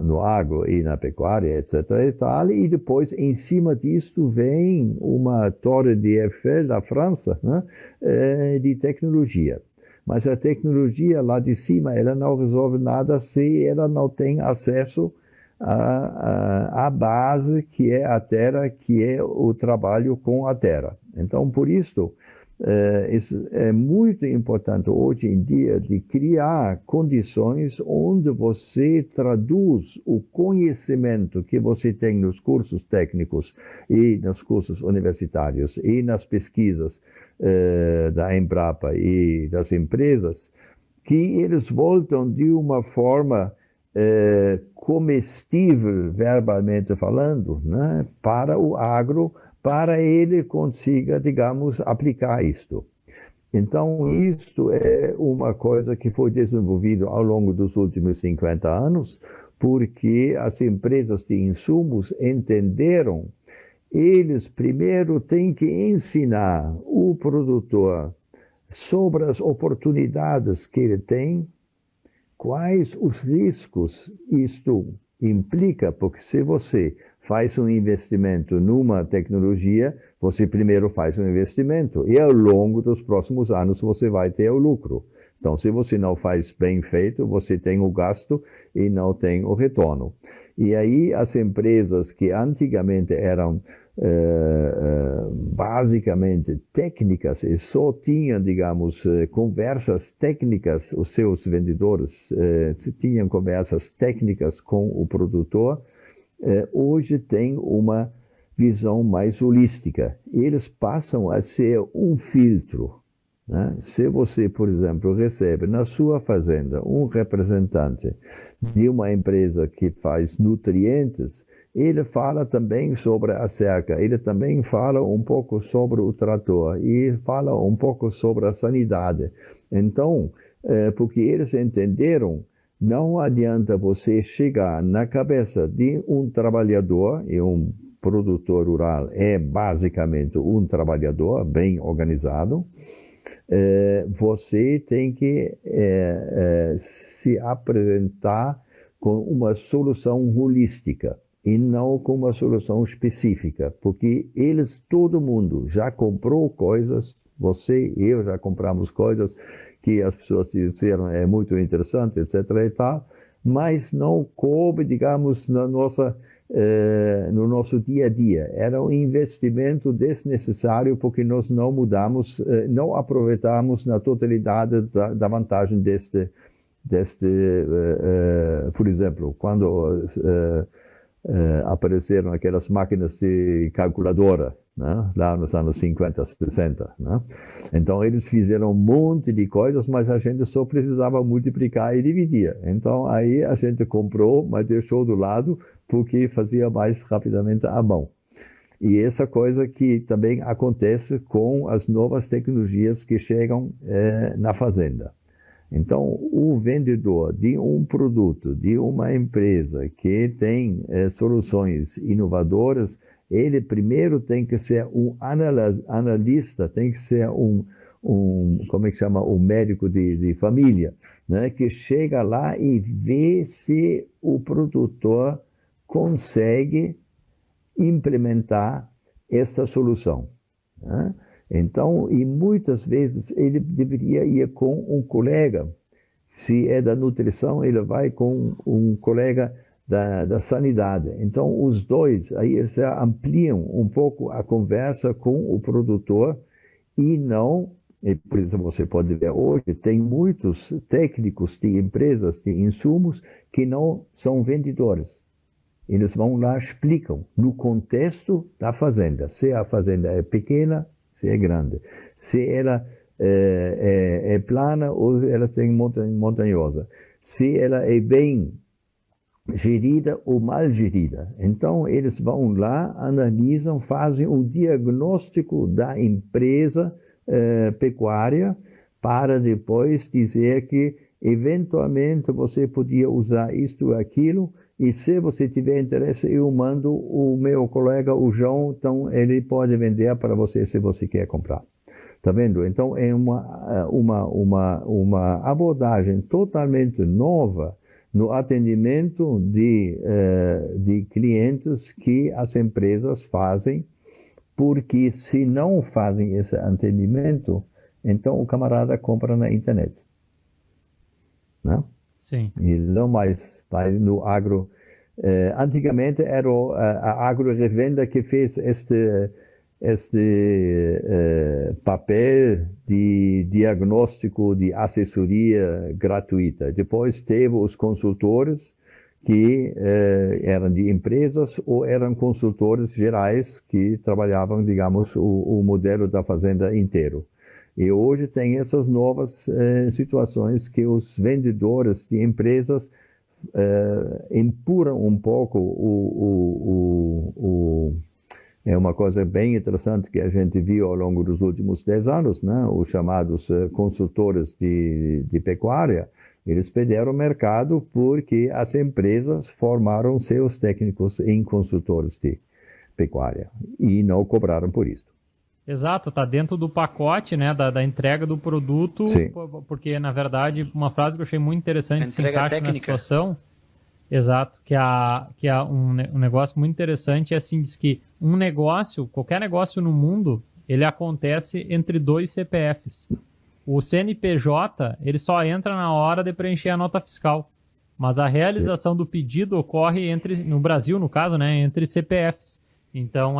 no agro e na pecuária, etc. e tal, e depois, em cima disso, vem uma torre de Eiffel da França, né, de tecnologia. Mas a tecnologia lá de cima, ela não resolve nada se ela não tem acesso à base, que é a terra, que é o trabalho com a terra. Então, por isso, Isso é muito importante hoje em dia de criar condições onde você traduz o conhecimento que você tem nos cursos técnicos e nos cursos universitários e nas pesquisas da Embrapa e das empresas, que eles voltam de uma forma comestível, verbalmente falando, né, para o agro, para ele consiga, digamos, aplicar isto. Então, isto é uma coisa que foi desenvolvida ao longo dos últimos 50 anos, porque as empresas de insumos entenderam, eles primeiro têm que ensinar o produtor sobre as oportunidades que ele tem, quais os riscos isto implica, porque se você faz um investimento numa tecnologia, você primeiro faz um investimento e ao longo dos próximos anos você vai ter o lucro. Então, se você não faz bem feito, você tem o gasto e não tem o retorno. E aí as empresas que antigamente eram basicamente técnicas e só tinham, digamos, conversas técnicas, os seus vendedores tinham conversas técnicas com o produtor, hoje tem uma visão mais holística. Eles passam a ser um filtro, né? Se você, por exemplo, recebe na sua fazenda um representante de uma empresa que faz nutrientes, ele fala também sobre a cerca, ele também fala um pouco sobre o trator e fala um pouco sobre a sanidade. Então, porque eles entenderam, não adianta você chegar na cabeça de um trabalhador, e um produtor rural é basicamente um trabalhador bem organizado, você tem que se apresentar com uma solução holística e não com uma solução específica, porque todo mundo já comprou coisas, você e eu já compramos coisas que as pessoas disseram é muito interessante, etc. e tal, mas não coube, digamos, no nosso dia a dia. Era um investimento desnecessário porque nós não mudamos, não aproveitamos na totalidade da vantagem por exemplo, quando apareceram aquelas máquinas de calculadora, né, lá nos anos 50, 60. Né? Então, eles fizeram um monte de coisas, mas a gente só precisava multiplicar e dividir. Então, aí a gente comprou, mas deixou do lado, porque fazia mais rapidamente à mão. E essa coisa que também acontece com as novas tecnologias que chegam na fazenda. Então, o vendedor de um produto, de uma empresa que tem soluções inovadoras, ele primeiro tem que ser um analista, tem que ser como é que chama, um médico de família, né, que chega lá e vê se o produtor consegue implementar essa solução, né? Então, e muitas vezes ele deveria ir com um colega. Se é da nutrição, ele vai com um colega da sanidade. Então, os dois, aí eles ampliam um pouco a conversa com o produtor e não, e por isso você pode ver hoje, tem muitos técnicos de empresas de insumos que não são vendedores. Eles vão lá, explicam no contexto da fazenda. Se a fazenda é pequena, se é grande, se ela é plana ou ela tem montanhosa, se ela é bem gerida ou mal gerida. Então, eles vão lá, analisam, fazem o diagnóstico da empresa pecuária para depois dizer que, eventualmente, você podia usar isto ou aquilo. E se você tiver interesse, eu mando o meu colega, o João, então ele pode vender para você se você quer comprar. Tá vendo? Então é uma abordagem totalmente nova no atendimento de clientes que as empresas fazem, porque se não fazem esse atendimento, então o camarada compra na internet. Não? Sim. E não mais vai no agro. Antigamente era a agro-revenda que fez este papel de diagnóstico, de assessoria gratuita. Depois teve os consultores que eram de empresas ou eram consultores gerais que trabalhavam, digamos, o modelo da fazenda inteiro. E hoje tem essas novas situações que os vendedores de empresas empurram um pouco é uma coisa bem interessante que a gente viu ao longo dos últimos 10 anos, né? Os chamados consultores de pecuária, eles perderam o mercado porque as empresas formaram seus técnicos em consultores de pecuária e não cobraram por isso. Exato, está dentro do pacote, né, da entrega do produto, Sim. Porque, na verdade, uma frase que eu achei muito interessante se encaixa técnica. na situação, exato, que é um negócio muito interessante, é assim, diz que um negócio, qualquer negócio no mundo, ele acontece entre 2 CPFs. O CNPJ, ele só entra na hora de preencher a nota fiscal, mas a realização do pedido ocorre no Brasil, no caso, né, entre CPFs. Então,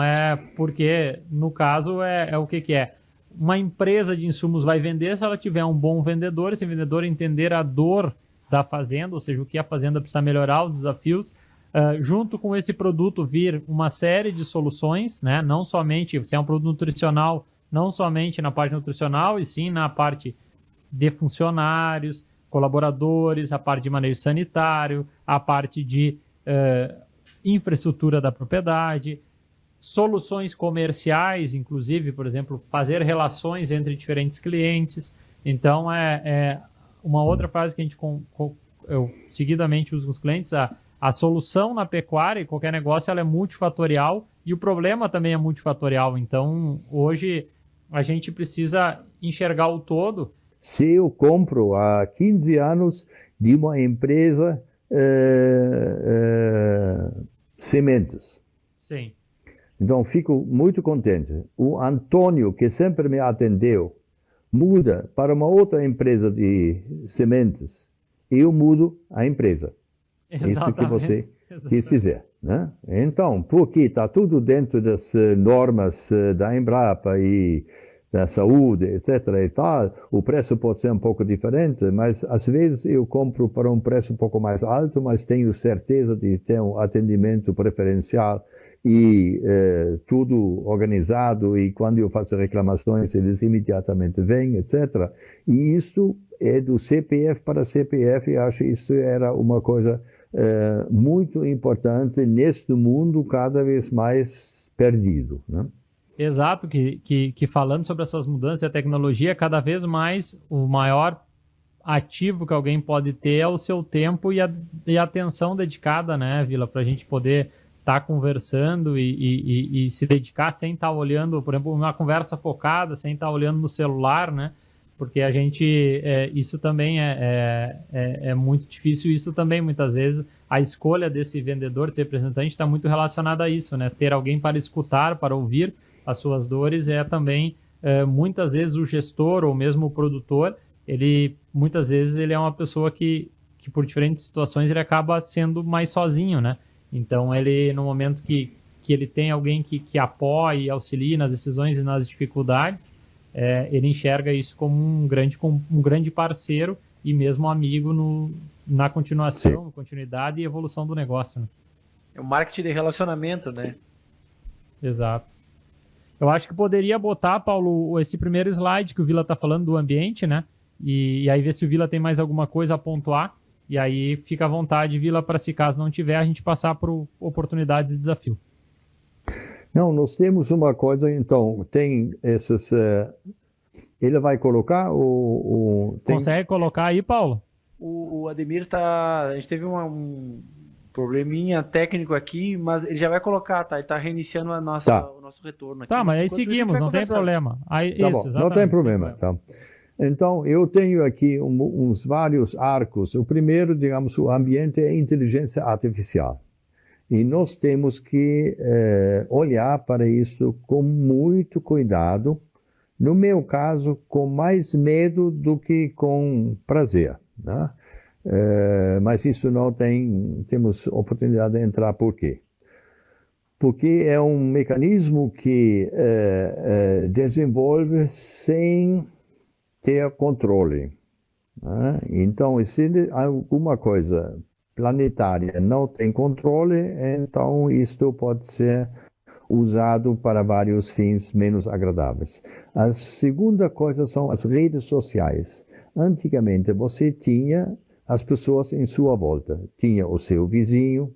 porque, no caso, é o que é? Uma empresa de insumos vai vender se ela tiver um bom vendedor, esse vendedor entender a dor da fazenda, ou seja, o que a fazenda precisa melhorar, os desafios, junto com esse produto vir uma série de soluções, né? Não somente, se é um produto nutricional, não somente na parte nutricional, e sim na parte de funcionários, colaboradores, a parte de manejo sanitário, a parte de infraestrutura da propriedade, soluções comerciais, inclusive, por exemplo, fazer relações entre diferentes clientes. Então, uma outra frase que a gente eu seguidamente uso com os clientes, a solução na pecuária e qualquer negócio ela é multifatorial e o problema também é multifatorial. Então, hoje, a gente precisa enxergar o todo. Se eu compro há 15 anos de uma empresa sementes, Sim. então fico muito contente. O Antônio, que sempre me atendeu, muda para uma outra empresa de sementes. Eu mudo a empresa. Exatamente. Isso que você quis dizer, né? Então, porque está tudo dentro das normas da Embrapa e da saúde, etc. e tal, o preço pode ser um pouco diferente, mas às vezes eu compro para um preço um pouco mais alto, mas tenho certeza de ter um atendimento preferencial e tudo organizado, e quando eu faço reclamações eles imediatamente vêm, etc. E isso é do CPF para CPF, e acho que isso era uma coisa muito importante neste mundo cada vez mais perdido, né? Exato, que falando sobre essas mudanças e a tecnologia, cada vez mais o maior ativo que alguém pode ter é o seu tempo e a atenção dedicada, né, Vila, para a gente poder estar conversando e se dedicar sem estar olhando, por exemplo, uma conversa focada, sem estar olhando no celular, né, porque a gente, isso também é muito difícil, isso também muitas vezes a escolha desse vendedor, desse representante está muito relacionada a isso, né, ter alguém para escutar, para ouvir as suas dores também, muitas vezes o gestor ou mesmo o produtor, muitas vezes ele é uma pessoa que por diferentes situações ele acaba sendo mais sozinho, né? Então ele, no momento que ele tem alguém que apoie e auxilie nas decisões e nas dificuldades, ele enxerga isso como um grande parceiro e mesmo amigo na continuação, continuidade e evolução do negócio, né? É o marketing de relacionamento, né? Exato. Eu acho que poderia botar, Paulo, esse primeiro slide que o Vila está falando do ambiente, né? E aí ver se o Vila tem mais alguma coisa a pontuar. E aí fica à vontade, Vila, para se caso não tiver, a gente passar por oportunidades e desafio. Não, nós temos uma coisa, então, tem essas... ele vai colocar Consegue colocar aí, Paulo? O Ademir a gente teve um probleminha técnico aqui, mas ele já vai colocar, tá? Ele tá reiniciando o nosso retorno aqui. Tá, mas aí seguimos, não tem problema. Aí, tá bom, não tem problema, tá. Então, eu tenho aqui uns vários arcos. O primeiro, digamos, o ambiente é inteligência artificial. E nós temos que olhar para isso com muito cuidado. No meu caso, com mais medo do que com prazer, né? Mas isso não temos oportunidade de entrar por quê? porque é um mecanismo que desenvolve sem ter controle. Né? Então, se alguma coisa planetária não tem controle, então isto pode ser usado para vários fins menos agradáveis. A segunda coisa são as redes sociais. Antigamente você tinha as pessoas em sua volta. Tinha o seu vizinho,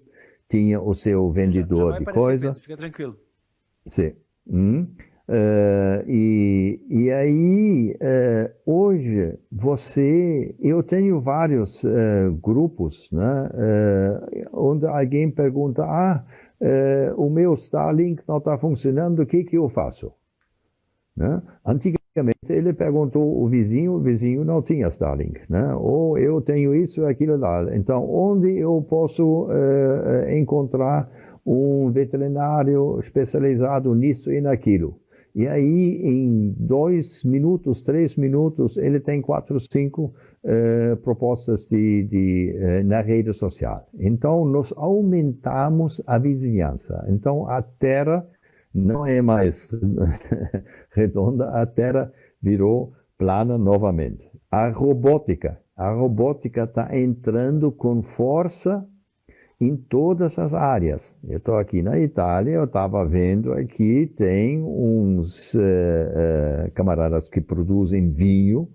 tinha o seu vendedor de coisa. Fica tranquilo. Sim. E aí, hoje, eu tenho vários grupos, né, onde alguém pergunta, o meu Starlink não está funcionando, o que eu faço? Né? Antigamente, ele perguntou o vizinho não tinha Starlink, né? Ou eu tenho isso, aquilo lá. Então, onde eu posso encontrar um veterinário especializado nisso e naquilo? E aí, em 2 minutos, 3 minutos, ele tem 4, 5 propostas na rede social. Então, nós aumentamos a vizinhança. Então, a Terra não é mais redonda, a Terra virou plana novamente. A robótica está entrando com força em todas as áreas. Eu estou aqui na Itália, eu estava vendo aqui, tem uns camaradas que produzem vinho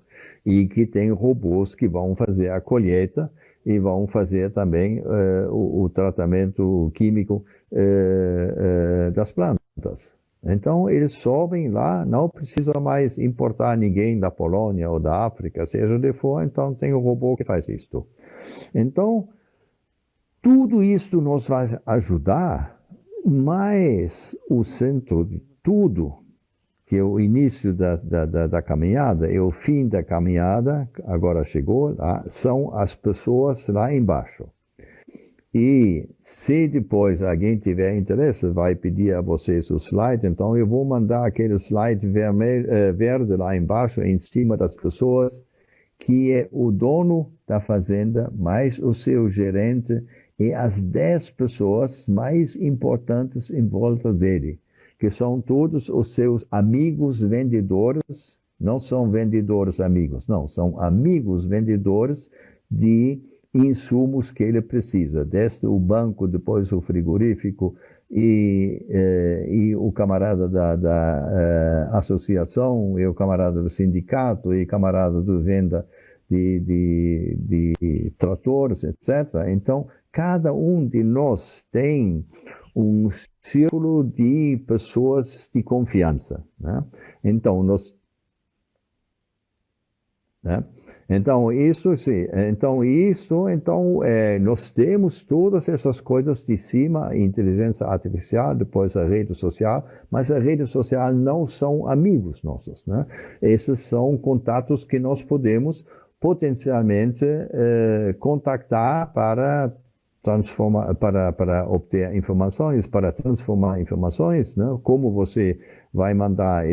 e que tem robôs que vão fazer a colheita e vão fazer também o tratamento químico das plantas. Então, eles sobem lá, não precisa mais importar ninguém da Polônia ou da África, seja onde for, então tem um robô que faz isto. Então, tudo isso nos vai ajudar, mas o centro de tudo, que é o início da caminhada, é o fim da caminhada, agora chegou, são as pessoas lá embaixo. E se depois alguém tiver interesse, vai pedir a vocês o slide, então eu vou mandar aquele slide verde lá embaixo, em cima das pessoas, que é o dono da fazenda, mais o seu gerente e as 10 pessoas mais importantes em volta dele, que são todos os seus amigos vendedores, não são vendedores amigos, não, são amigos vendedores de insumos que ele precisa, desde o banco, depois o frigorífico e o camarada da associação, e o camarada do sindicato, e o camarada do venda de tratores, etc. Então, cada um de nós tem um círculo de pessoas de confiança, né? Então, nós temos todas essas coisas de cima, a inteligência artificial, depois a rede social, mas a rede social não são amigos nossos, né? Esses são contatos que nós podemos potencialmente contactar para transformar, para obter informações, para transformar informações, né? Como você vai mandar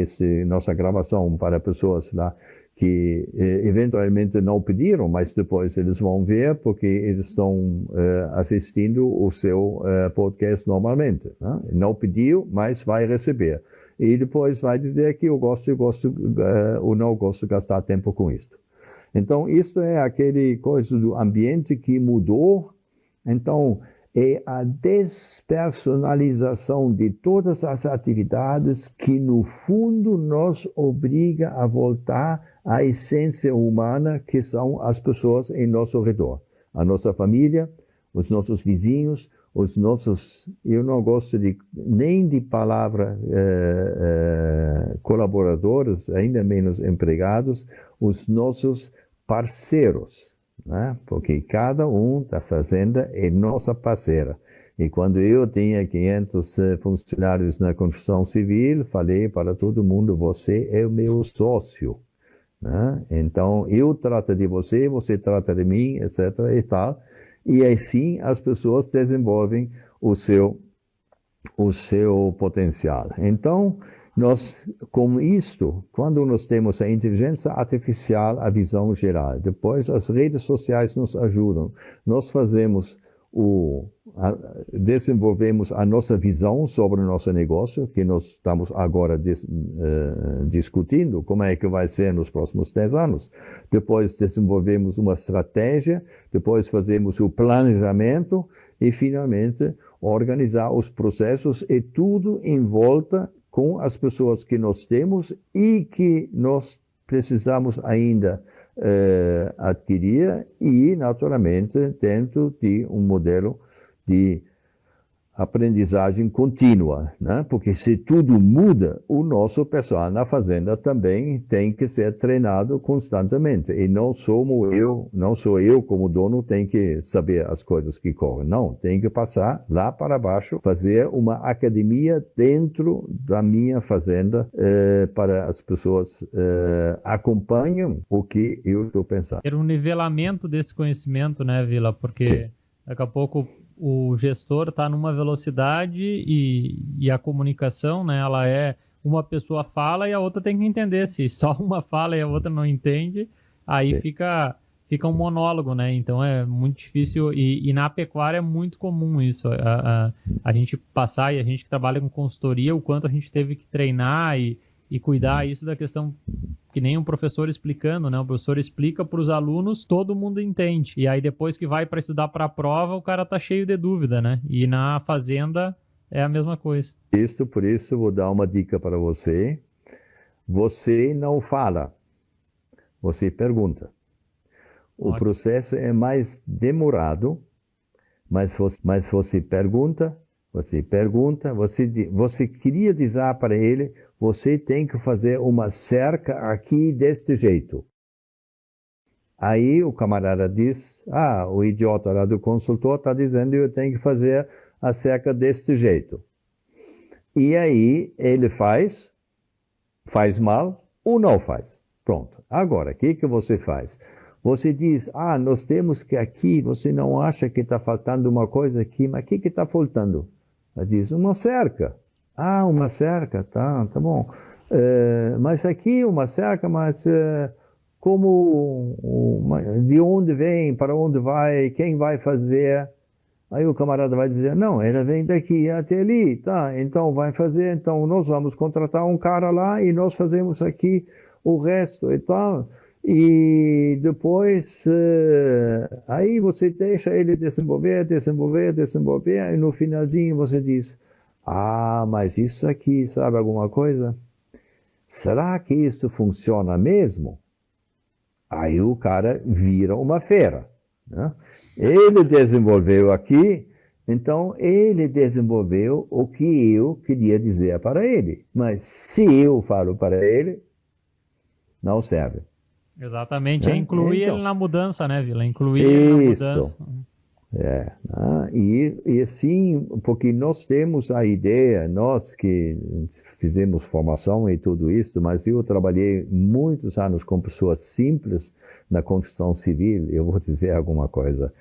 nossa gravação para pessoas lá que eventualmente não pediram, mas depois eles vão ver porque eles estão assistindo o seu podcast normalmente, né? Não pediu, mas vai receber. E depois vai dizer que eu gosto ou não gosto de gastar tempo com isto. Então, isto é aquele coisa do ambiente que mudou. Então, é a despersonalização de todas as atividades que, no fundo, nos obriga a voltar à essência humana, que são as pessoas em nosso redor. A nossa família, os nossos vizinhos, eu não gosto nem de palavra colaboradores, ainda menos empregados, os nossos parceiros, né? Porque cada um da fazenda é nossa parceira. E quando eu tinha 500 funcionários na construção civil, falei para todo mundo, você é o meu sócio, né? Então, eu trato de você, você trata de mim, etc. e tal. E assim as pessoas desenvolvem o seu potencial. Então, com isto, quando nós temos a inteligência artificial, a visão geral, depois as redes sociais nos ajudam. Nós fazemos desenvolvemos a nossa visão sobre o nosso negócio, que nós estamos agora discutindo, como é que vai ser nos próximos 10 anos. Depois desenvolvemos uma estratégia, depois fazemos o planejamento e, finalmente, organizar os processos e tudo em volta com as pessoas que nós temos e que nós precisamos ainda adquirir e, naturalmente, dentro de um modelo de aprendizagem contínua, né? Porque se tudo muda, o nosso pessoal na fazenda também tem que ser treinado constantemente. E não sou eu como dono tem que saber as coisas que correm. Não, tem que passar lá para baixo, fazer uma academia dentro da minha fazenda para as pessoas acompanhem o que eu estou pensando. Ter um nivelamento desse conhecimento, né, Vila? Porque Sim. Daqui a pouco o gestor está numa velocidade e a comunicação, né, ela é uma pessoa fala e a outra tem que entender. Se só uma fala e a outra não entende, aí fica um monólogo, né? Então é muito difícil e na pecuária é muito comum isso. A gente passar, e a gente que trabalha com consultoria, o quanto a gente teve que treinar e cuidar isso da questão que nem um professor explicando, né? O professor explica para os alunos, todo mundo entende. E aí depois que vai para estudar para a prova, o cara tá cheio de dúvida, né? E na fazenda é a mesma coisa. Por isso, vou dar uma dica para você. Você não fala, você pergunta. O processo é mais demorado, mas você pergunta, você queria dizer para ele, você tem que fazer uma cerca aqui deste jeito. Aí o camarada diz, o idiota lá do consultor está dizendo que eu tenho que fazer a cerca deste jeito. E aí ele faz mal ou não faz. Pronto. Agora, o que você faz? Você diz, nós temos que aqui, você não acha que está faltando uma coisa aqui, mas o que está faltando? Ela diz, uma cerca. Uma cerca, tá bom. Mas aqui uma cerca, mas de onde vem, para onde vai, quem vai fazer? Aí o camarada vai dizer, não, ela vem daqui até ali, tá, então vai fazer, então nós vamos contratar um cara lá e nós fazemos aqui o resto e tal. E depois, aí você deixa ele desenvolver, e no finalzinho você diz, mas isso aqui, sabe alguma coisa? Será que isso funciona mesmo? Aí o cara vira uma fera, né? Ele desenvolveu aqui, então ele desenvolveu o que eu queria dizer para ele. Mas se eu falo para ele, não serve. Exatamente, é incluir ele na mudança, né, Vila? Incluir ele na mudança. E assim, porque nós temos a ideia, nós que fizemos formação e tudo isso, mas eu trabalhei muitos anos com pessoas simples na construção civil, eu vou dizer alguma coisa.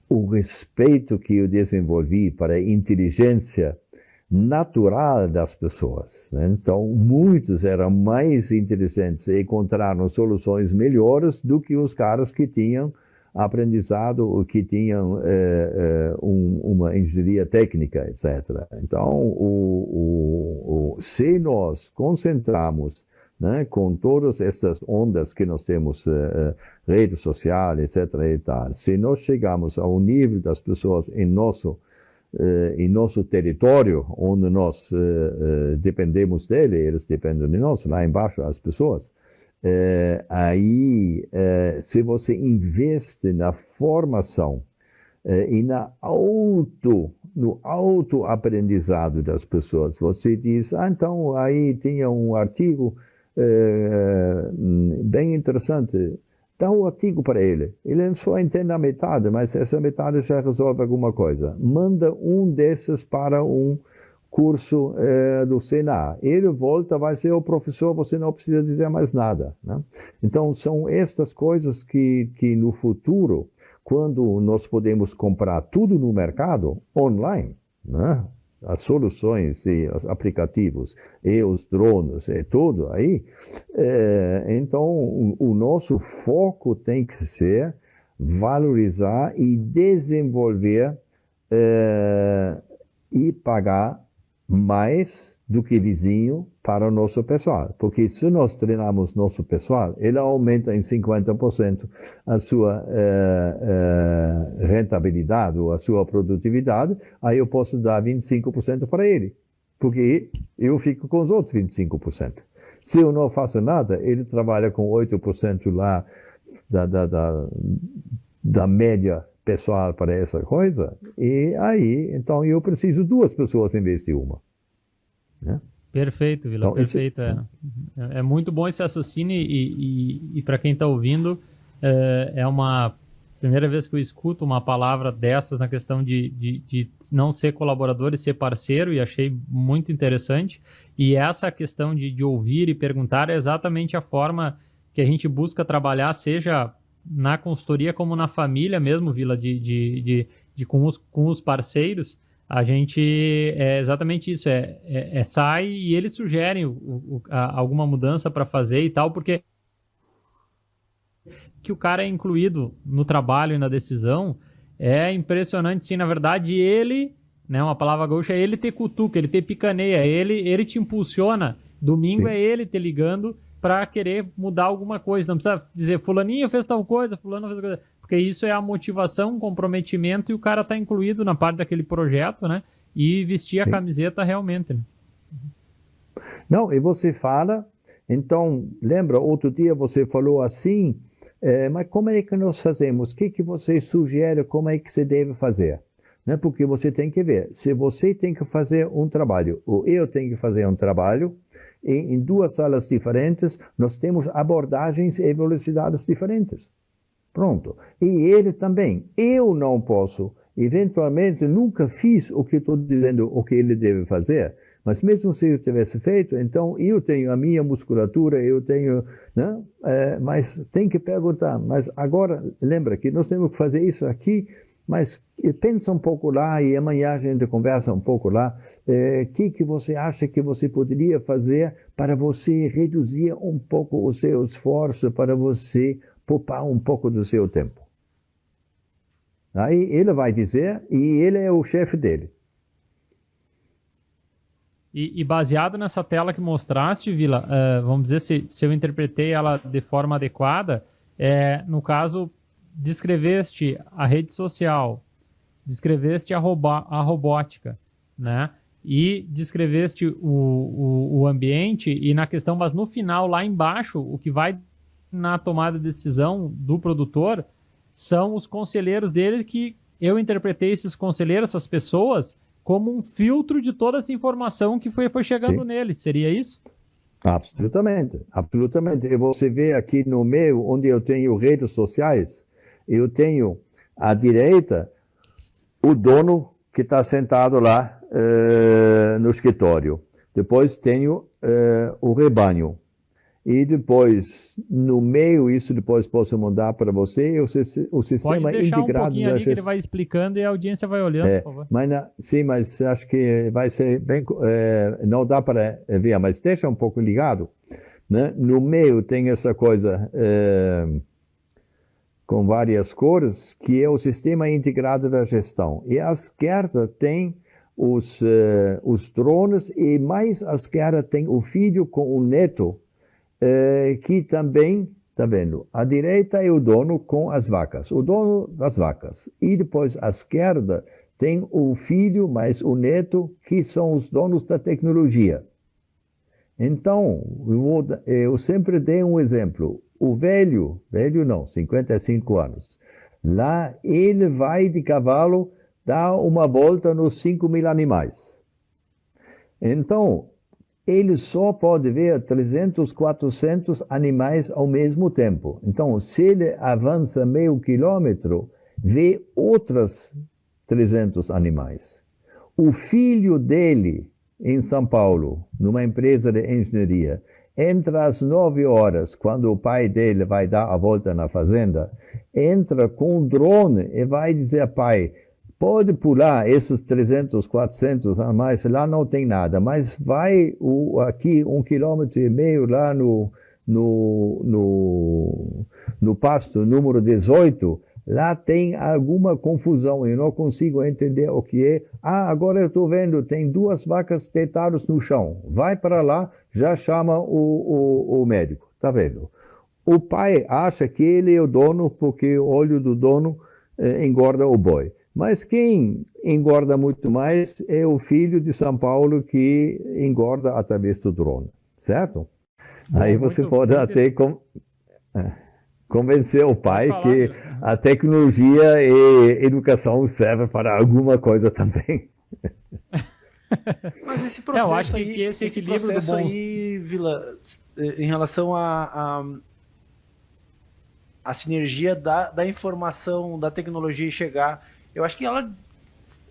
O respeito que eu desenvolvi para a inteligência natural das pessoas, né? Então, muitos eram mais inteligentes e encontraram soluções melhores do que os caras que tinham aprendizado ou que tinham uma engenharia técnica, etc. Então, se nós concentramos, né, com todas essas ondas que nós temos, rede social, etc. e tal, se nós chegamos ao nível das pessoas em nosso território, onde nós dependemos dele, eles dependem de nós, lá embaixo as pessoas, se você investe na formação e no autoaprendizado das pessoas, você diz, então aí tinha um artigo bem interessante, dá um artigo para ele. Ele só entende a metade, mas essa metade já resolve alguma coisa. Manda um desses para um curso do Senai. Ele volta, vai ser o professor, você não precisa dizer mais nada, né? Então, são estas coisas que no futuro, quando nós podemos comprar tudo no mercado, online, né? As soluções e os aplicativos e os drones e tudo aí, então o nosso foco tem que ser valorizar e desenvolver e pagar mais do que vizinho para o nosso pessoal. Porque se nós treinarmos nosso pessoal, ele aumenta em 50% a sua rentabilidade ou a sua produtividade, aí eu posso dar 25% para ele. Porque eu fico com os outros 25%. Se eu não faço nada, ele trabalha com 8% lá da média pessoal para essa coisa, e aí, então eu preciso 2 pessoas em vez de uma. Né? Perfeito, Vila, então, perfeito. É muito bom esse raciocínio e para quem está ouvindo, é uma primeira vez que eu escuto uma palavra dessas na questão de não ser colaborador e ser parceiro, e achei muito interessante. E essa questão de ouvir e perguntar é exatamente a forma que a gente busca trabalhar, seja na consultoria como na família mesmo, Vila, com os parceiros. A gente é exatamente isso, sai e eles sugerem alguma mudança para fazer e tal, porque que o cara é incluído no trabalho e na decisão é impressionante, sim. Na verdade, ele, né, uma palavra gaúcha, é ele ter cutuca, ele ter picaneia, ele te impulsiona. Domingo sim. É ele te ligando para querer mudar alguma coisa. Não precisa dizer, fulaninho fez tal coisa, fulano fez tal coisa. Porque isso é a motivação, o comprometimento, e o cara está incluído na parte daquele projeto, né? E vestir a sim. Camiseta realmente. Né? Não, e você fala, então, lembra, outro dia você falou assim, mas como é que nós fazemos? O que você sugere, como é que se deve fazer? Né? Porque você tem que ver, se você tem que fazer um trabalho, ou eu tenho que fazer um trabalho, em 2 salas diferentes, nós temos abordagens e velocidades diferentes. Pronto. E ele também. Eu não posso, eventualmente, nunca fiz o que estou dizendo, o que ele deve fazer, mas mesmo se eu tivesse feito, então eu tenho a minha musculatura, eu tenho, né? Mas tem que perguntar. Mas agora, lembra que nós temos que fazer isso aqui, mas pensa um pouco lá e amanhã a gente conversa um pouco lá. Que você acha que você poderia fazer para você reduzir um pouco o seu esforço, para você poupar um pouco do seu tempo? Aí ele vai dizer, e ele é o chefe dele. E baseado nessa tela que mostraste, Vila, vamos dizer, se eu interpretei ela de forma adequada, no caso, descreveste a rede social, descreveste a robótica, né? E descreveste o ambiente e na questão, mas no final, lá embaixo, o que vai na tomada de decisão do produtor são os conselheiros dele, que eu interpretei esses conselheiros, essas pessoas, como um filtro de toda essa informação que foi chegando Sim. nele. Seria isso? Absolutamente, absolutamente. E você vê aqui no meio, onde eu tenho redes sociais, eu tenho à direita o dono que está sentado lá no escritório. Depois tenho o rebanho. E depois, no meio, isso depois posso mandar para você, o sistema pode deixar integrado. Um pouquinho ali que ele vai explicando e a audiência vai olhando, por favor. Sim, mas acho que vai ser bem... não dá para ver, mas deixa um pouco ligado. Né? No meio tem essa coisa com várias cores, que é o sistema integrado da gestão. E à esquerda tem os drones, e mais à esquerda tem o filho com o neto, que também, tá vendo? À direita é o dono com as vacas, o dono das vacas. E depois à esquerda tem o filho mais o neto, que são os donos da tecnologia. Então, eu sempre dei um exemplo. O velho não, 55 anos. Lá ele vai de cavalo dar uma volta nos 5.000 animais. Então, ele só pode ver 300, 400 animais ao mesmo tempo. Então, se ele avança meio quilômetro, vê outros 300 animais. O filho dele, em São Paulo, numa empresa de engenharia, entra às 9 horas, quando o pai dele vai dar a volta na fazenda, entra com um drone e vai dizer, pai, pode pular esses 300, 400 animais, lá não tem nada, mas vai aqui 1,5 km lá no pasto número 18, lá tem alguma confusão, eu não consigo entender o que é. Ah, agora eu estou vendo, tem 2 vacas deitadas no chão. Vai para lá, já chama o médico. Está vendo? O pai acha que ele é o dono porque o olho do dono engorda o boi. Mas quem engorda muito mais é o filho de São Paulo que engorda através do drone, certo? Bom, aí você pode até convencer o pai que a tecnologia e educação servem para alguma coisa também. Mas esse processo eu acho aí, que esse equilíbrio processo do bom... aí, Vila, em relação a sinergia da informação, da tecnologia chegar, eu acho que ela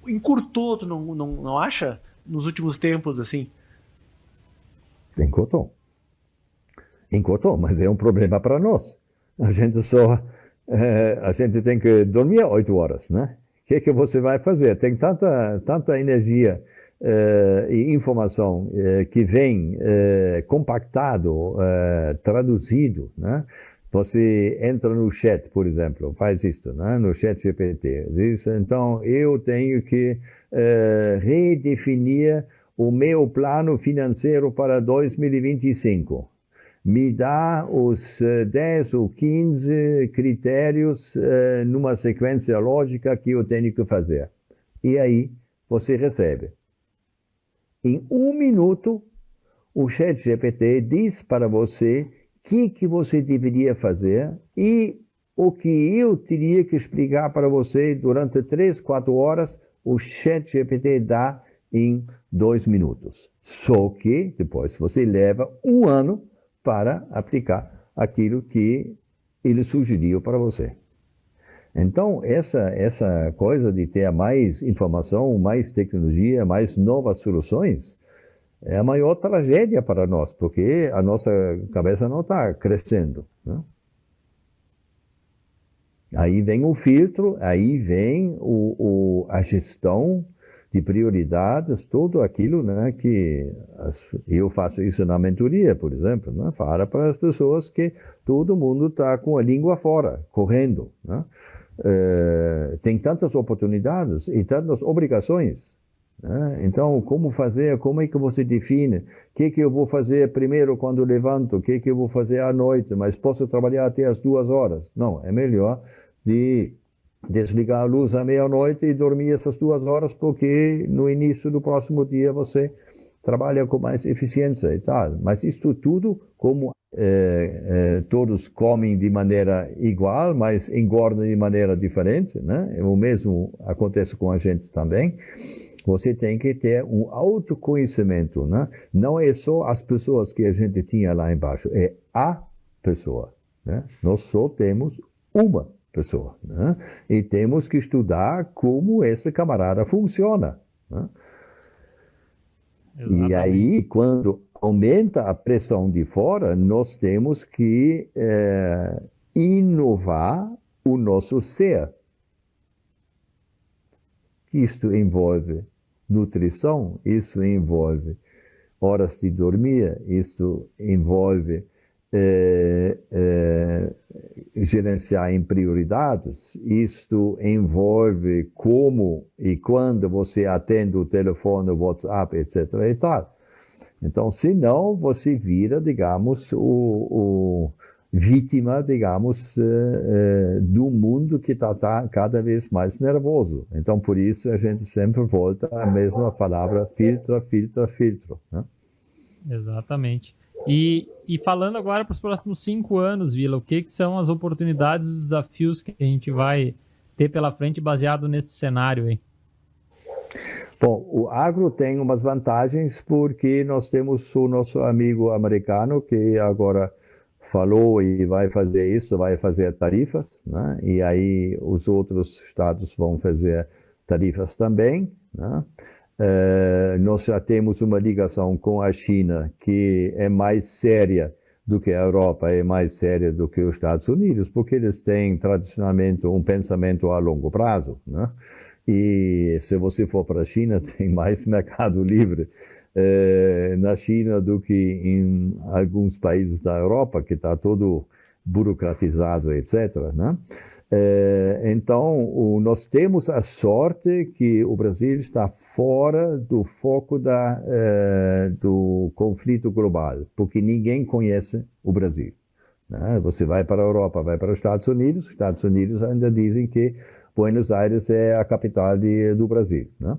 encurtou, tu não acha? Nos últimos tempos, assim. Encurtou, mas é um problema para nós. A gente tem que dormir 8 horas, né? O que você vai fazer? Tem tanta energia e informação que vem compactado, traduzido, né? Você entra no chat, por exemplo, faz isso, né? No chat GPT. Diz, então, eu tenho que redefinir o meu plano financeiro para 2025. Me dá os 10 ou 15 critérios numa sequência lógica que eu tenho que fazer. E aí, você recebe. Em 1 minuto, o chat GPT diz para você o que você deveria fazer e o que eu teria que explicar para você durante 3, 4 horas, o chat GPT dá em 2 minutos. Só que depois você leva 1 ano para aplicar aquilo que ele sugeriu para você. Então, essa coisa de ter mais informação, mais tecnologia, mais novas soluções, é a maior tragédia para nós, porque a nossa cabeça não está crescendo, né? Aí vem o filtro, aí vem a gestão de prioridades, tudo aquilo, né, que eu faço isso na mentoria, por exemplo, né, fala para as pessoas que todo mundo está com a língua fora, correndo, né? Tem tantas oportunidades e tantas obrigações. Então, como fazer, como é que você define? O que eu vou fazer primeiro quando levanto? O que eu vou fazer à noite? Mas posso trabalhar até as 2 horas? Não, é melhor de desligar a luz à meia-noite e dormir essas 2 horas, porque no início do próximo dia você trabalha com mais eficiência e tal. Mas isto tudo, como todos comem de maneira igual, mas engordam de maneira diferente, né? O mesmo acontece com a gente também. Você tem que ter um autoconhecimento, né? Não é só as pessoas que a gente tinha lá embaixo, é a pessoa, né? Nós só temos uma pessoa, né? E temos que estudar como esse camarada funciona, né? E aí, quando aumenta a pressão de fora, nós temos que inovar o nosso ser. Isto envolve nutrição, isso envolve horas de dormir, isto envolve gerenciar em prioridades, isto envolve como e quando você atende o telefone, o WhatsApp, etc. e tal. Então, senão você vira, digamos, o vítima, digamos, do mundo que está cada vez mais nervoso. Então, por isso, a gente sempre volta à mesma palavra, filtro, né? Exatamente. E falando agora para os próximos 5 anos, Vila, o que são as oportunidades e os desafios que a gente vai ter pela frente baseado nesse cenário aí? Bom, o agro tem umas vantagens porque nós temos o nosso amigo americano que agora falou e vai fazer isso, vai fazer tarifas, né? E aí os outros estados vão fazer tarifas também, né? Nós já temos uma ligação com a China que é mais séria do que a Europa, é mais séria do que os Estados Unidos, porque eles têm tradicionalmente um pensamento a longo prazo, né? E se você for para a China, tem mais mercado livre na China do que em alguns países da Europa, que está todo burocratizado, etc., né? Então, nós temos a sorte que o Brasil está fora do foco do conflito global, porque ninguém conhece o Brasil. Né? Você vai para a Europa, vai para os Estados Unidos ainda dizem que Buenos Aires é a capital do Brasil. Né?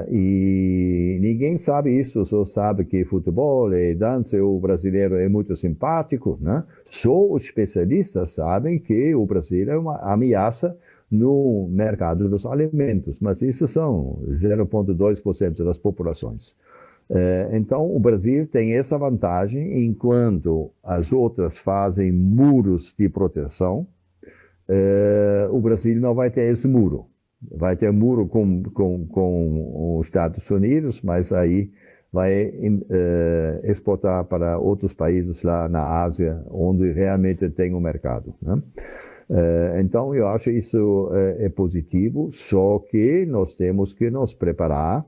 E ninguém sabe isso, só sabe que futebol e dança, o brasileiro é muito simpático, né? Só os especialistas sabem que o Brasil é uma ameaça no mercado dos alimentos, mas isso são 0,2% das populações. Então, o Brasil tem essa vantagem, enquanto as outras fazem muros de proteção, o Brasil não vai ter esse muro. Vai ter muro com os Estados Unidos, mas aí vai exportar para outros países lá na Ásia, onde realmente tem um mercado. Né? Então, eu acho isso é positivo, só que nós temos que nos preparar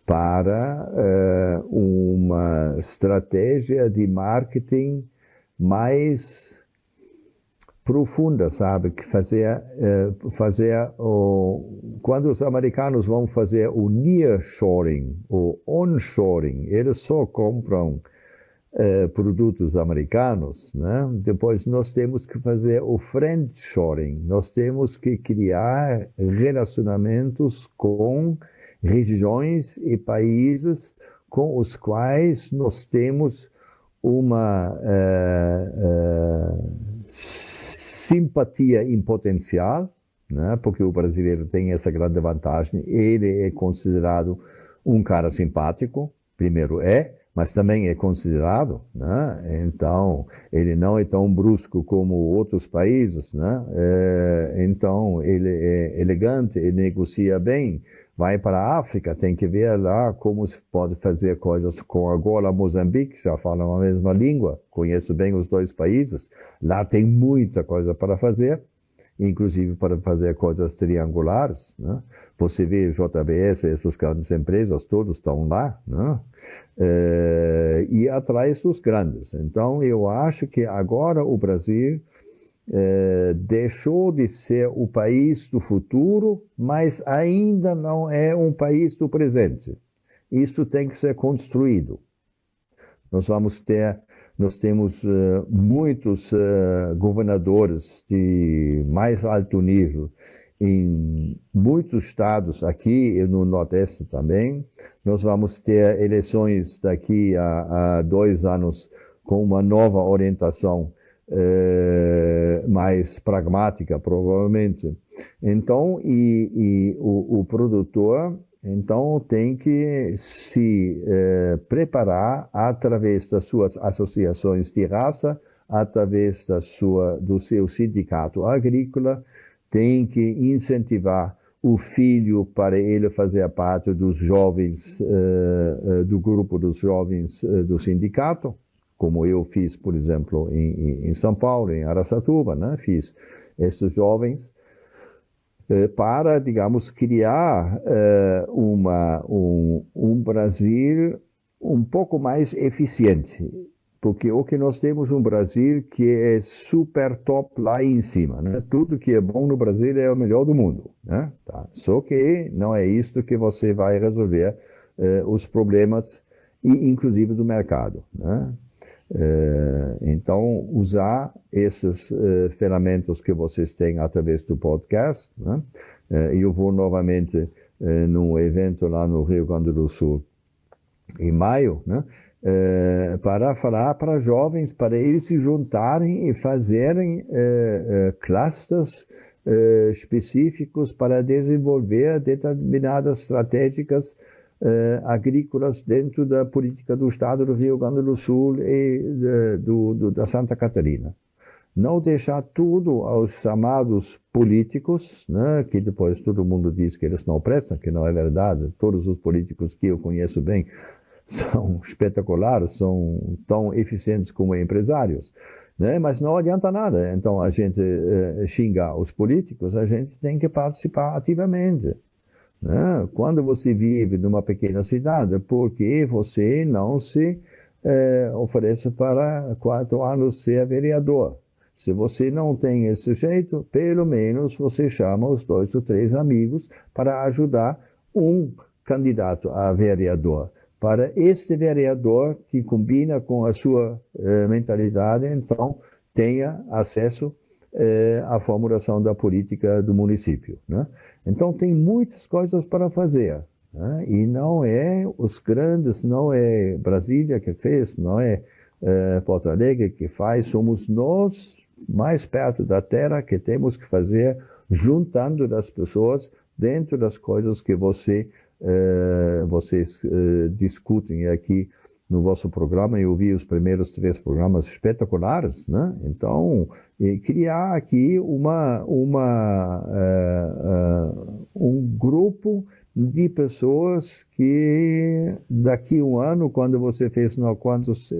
para uma estratégia de marketing mais profunda, sabe, que quando os americanos vão fazer o nearshoring, o onshoring, eles só compram produtos americanos, né? Depois nós temos que fazer o friendshoring, nós temos que criar relacionamentos com regiões e países com os quais nós temos uma simpatia em potencial, né? Porque o brasileiro tem essa grande vantagem, ele é considerado um cara simpático, primeiro mas também é considerado, né? Então, ele não é tão brusco como outros países, né? Então, ele é elegante, ele negocia bem, vai para a África, tem que ver lá como se pode fazer coisas com Angola, Moçambique, já falam a mesma língua, conheço bem os dois países, lá tem muita coisa para fazer, inclusive para fazer coisas triangulares, né? Você vê JBS, essas grandes empresas, todos estão lá, né? E atrás dos grandes. Então, eu acho que agora o Brasil deixou de ser o país do futuro, mas ainda não é um país do presente. Isso tem que ser construído. Nós temos muitos governadores de mais alto nível em muitos estados aqui e no Nordeste também. Nós vamos ter eleições daqui a 2 anos com uma nova orientação mais pragmática, provavelmente. Então, o produtor então tem que se preparar através das suas associações de raça, através do seu sindicato agrícola, tem que incentivar o filho para ele fazer parte dos jovens, do grupo dos jovens do sindicato, como eu fiz, por exemplo, em São Paulo, em Araçatuba, né? Fiz esses jovens para, digamos, criar um Brasil um pouco mais eficiente. Porque o que nós temos um Brasil que é super top lá em cima, né? Tudo que é bom no Brasil é o melhor do mundo, né? Tá. Só que não é isto que você vai resolver os problemas, inclusive do mercado, né? Então, usar essas ferramentas que vocês têm através do podcast, né? Eu vou novamente num evento lá no Rio Grande do Sul em maio, né? Para falar para jovens, para eles se juntarem e fazerem clusters específicos para desenvolver determinadas estratégicas agrícolas dentro da política do Estado do Rio Grande do Sul e da Santa Catarina. Não deixar tudo aos chamados políticos, né, que depois todo mundo diz que eles não prestam, que não é verdade. Todos os políticos que eu conheço bem são espetaculares, são tão eficientes como empresários, né? Mas não adianta nada. Então, a gente xingar os políticos, a gente tem que participar ativamente, né? Quando você vive numa pequena cidade, por que você não se oferece para 4 anos ser vereador. Se você não tem esse jeito, pelo menos você chama os 2 ou 3 amigos para ajudar um candidato a vereador. Para este vereador que combina com a sua mentalidade, então tenha acesso à formulação da política do município, né? Então tem muitas coisas para fazer, né? E não é os grandes, não é Brasília que fez, não é Porto Alegre que faz, somos nós mais perto da terra que temos que fazer, juntando as pessoas dentro das coisas que vocês discutem aqui no vosso programa. Eu vi os primeiros 3 programas espetaculares, né? Então, criar aqui um grupo de pessoas que daqui a um ano, quando você fez não quantos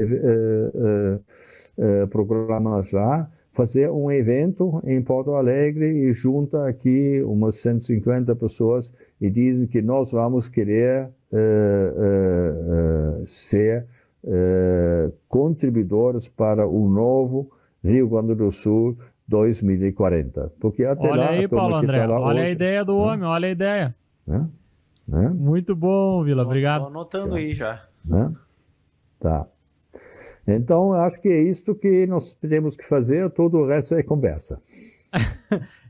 programas lá, fazer um evento em Porto Alegre e junta aqui umas 150 pessoas e dizem que nós vamos querer ser contribuidores para o novo Rio Grande do Sul 2040. Porque até olha lá, aí, Paulo André, olha hoje, a ideia do homem, olha a ideia. Muito bom, Vila, obrigado. Tô anotando aí já. Tá. Então, acho que é isto que nós temos que fazer, todo o resto é conversa.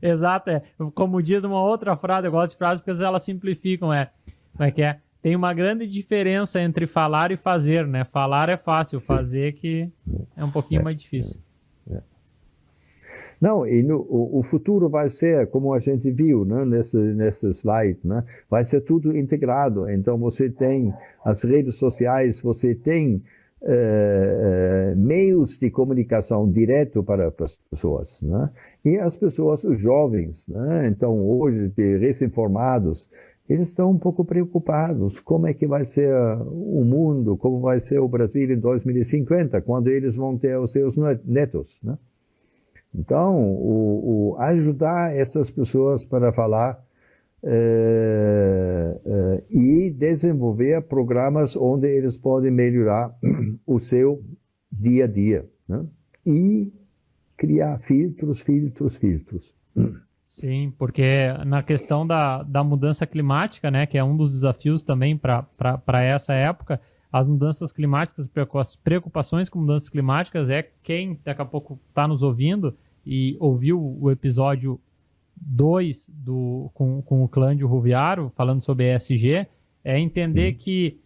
Exato, como diz uma outra frase, eu gosto de frases porque elas simplificam, como é que é? Tem uma grande diferença entre falar e fazer, né? Falar é fácil, sim. Fazer que é um pouquinho mais difícil. Não, e o futuro vai ser, como a gente viu, né, nesse slide, né, vai ser tudo integrado. Então, você tem as redes sociais, você tem meios de comunicação direto para as pessoas, né? E as pessoas, os jovens, né? Então, hoje, de recém-formados, eles estão um pouco preocupados. Como é que vai ser o mundo, como vai ser o Brasil em 2050, quando eles vão ter os seus netos, né? Então, ajudar essas pessoas para falar e desenvolver programas onde eles podem melhorar o seu dia a dia, né? E criar filtros. Sim, porque na questão da mudança climática, né, que é um dos desafios também para essa época, as mudanças climáticas, as preocupações com mudanças climáticas, quem daqui a pouco está nos ouvindo e ouviu o episódio 2 com o Clândio Ruviaro, falando sobre ESG, é entender que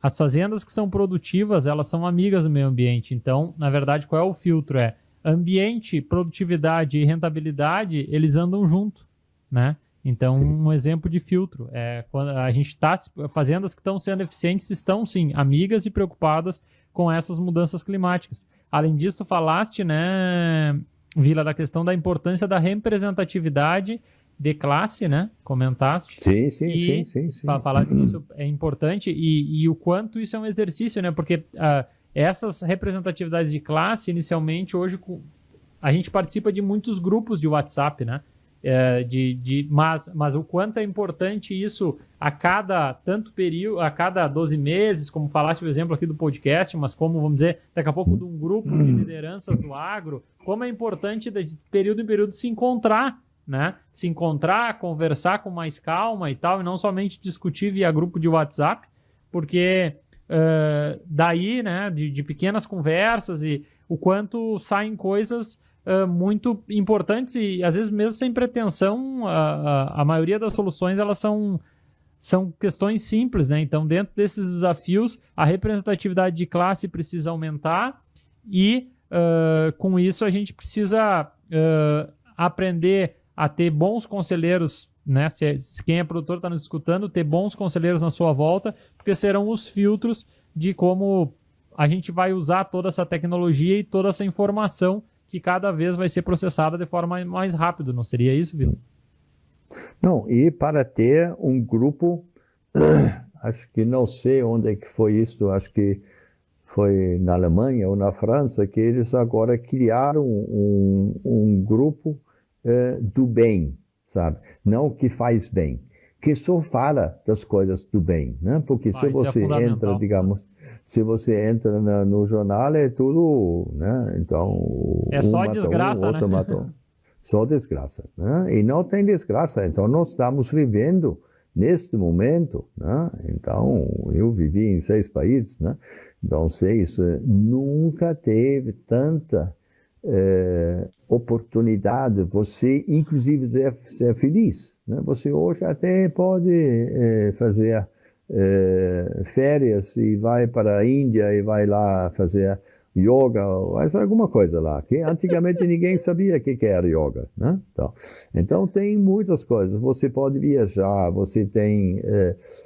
as fazendas que são produtivas, elas são amigas do meio ambiente. Então, na verdade, qual é o filtro? Ambiente, produtividade e rentabilidade, eles andam junto, né? Então, um exemplo de filtro quando a gente está, fazendas que estão sendo eficientes estão, sim, amigas e preocupadas com essas mudanças climáticas. Além disso, tu falaste, né, Vila, da questão da importância da representatividade de classe, né? Comentaste. Sim. Falaste que isso é importante e o quanto isso é um exercício, né? Porque essas representatividades de classe, inicialmente, hoje, a gente participa de muitos grupos de WhatsApp, né? Mas o quanto é importante isso a cada tanto período, a cada 12 meses, como falaste, por exemplo, aqui do podcast, mas como, vamos dizer, daqui a pouco de um grupo de lideranças do agro, como é importante de período em período se encontrar, né? Se encontrar, conversar com mais calma e tal, e não somente discutir via grupo de WhatsApp, porque daí, né, de pequenas conversas e o quanto saem coisas muito importantes e às vezes mesmo sem pretensão, a maioria das soluções elas são questões simples, né? Então, dentro desses desafios, a representatividade de classe precisa aumentar e com isso a gente precisa aprender a ter bons conselheiros, né? Se quem é produtor está nos escutando, ter bons conselheiros na sua volta, porque serão os filtros de como a gente vai usar toda essa tecnologia e toda essa informação que cada vez vai ser processada de forma mais rápida, não seria isso, Vila? Não, e para ter um grupo, acho que não sei onde é que foi isso, acho que foi na Alemanha ou na França, que eles agora criaram um grupo do bem, sabe? Não que faz bem, que só fala das coisas do bem, né? Porque se você entra, digamos, se você entra no jornal, é tudo, né? Então, é só desgraça, outro né? mata um. Só desgraça, né? E não tem desgraça. Então, nós estamos vivendo neste momento, né? Então, eu vivi em 6 países, né? Então, 6, nunca teve tanta oportunidade, você inclusive ser feliz, né? Você hoje até pode fazer férias e vai para a Índia e vai lá fazer yoga, faz alguma coisa lá, que antigamente ninguém sabia o que era yoga, né? Então tem muitas coisas, você pode viajar, você tem,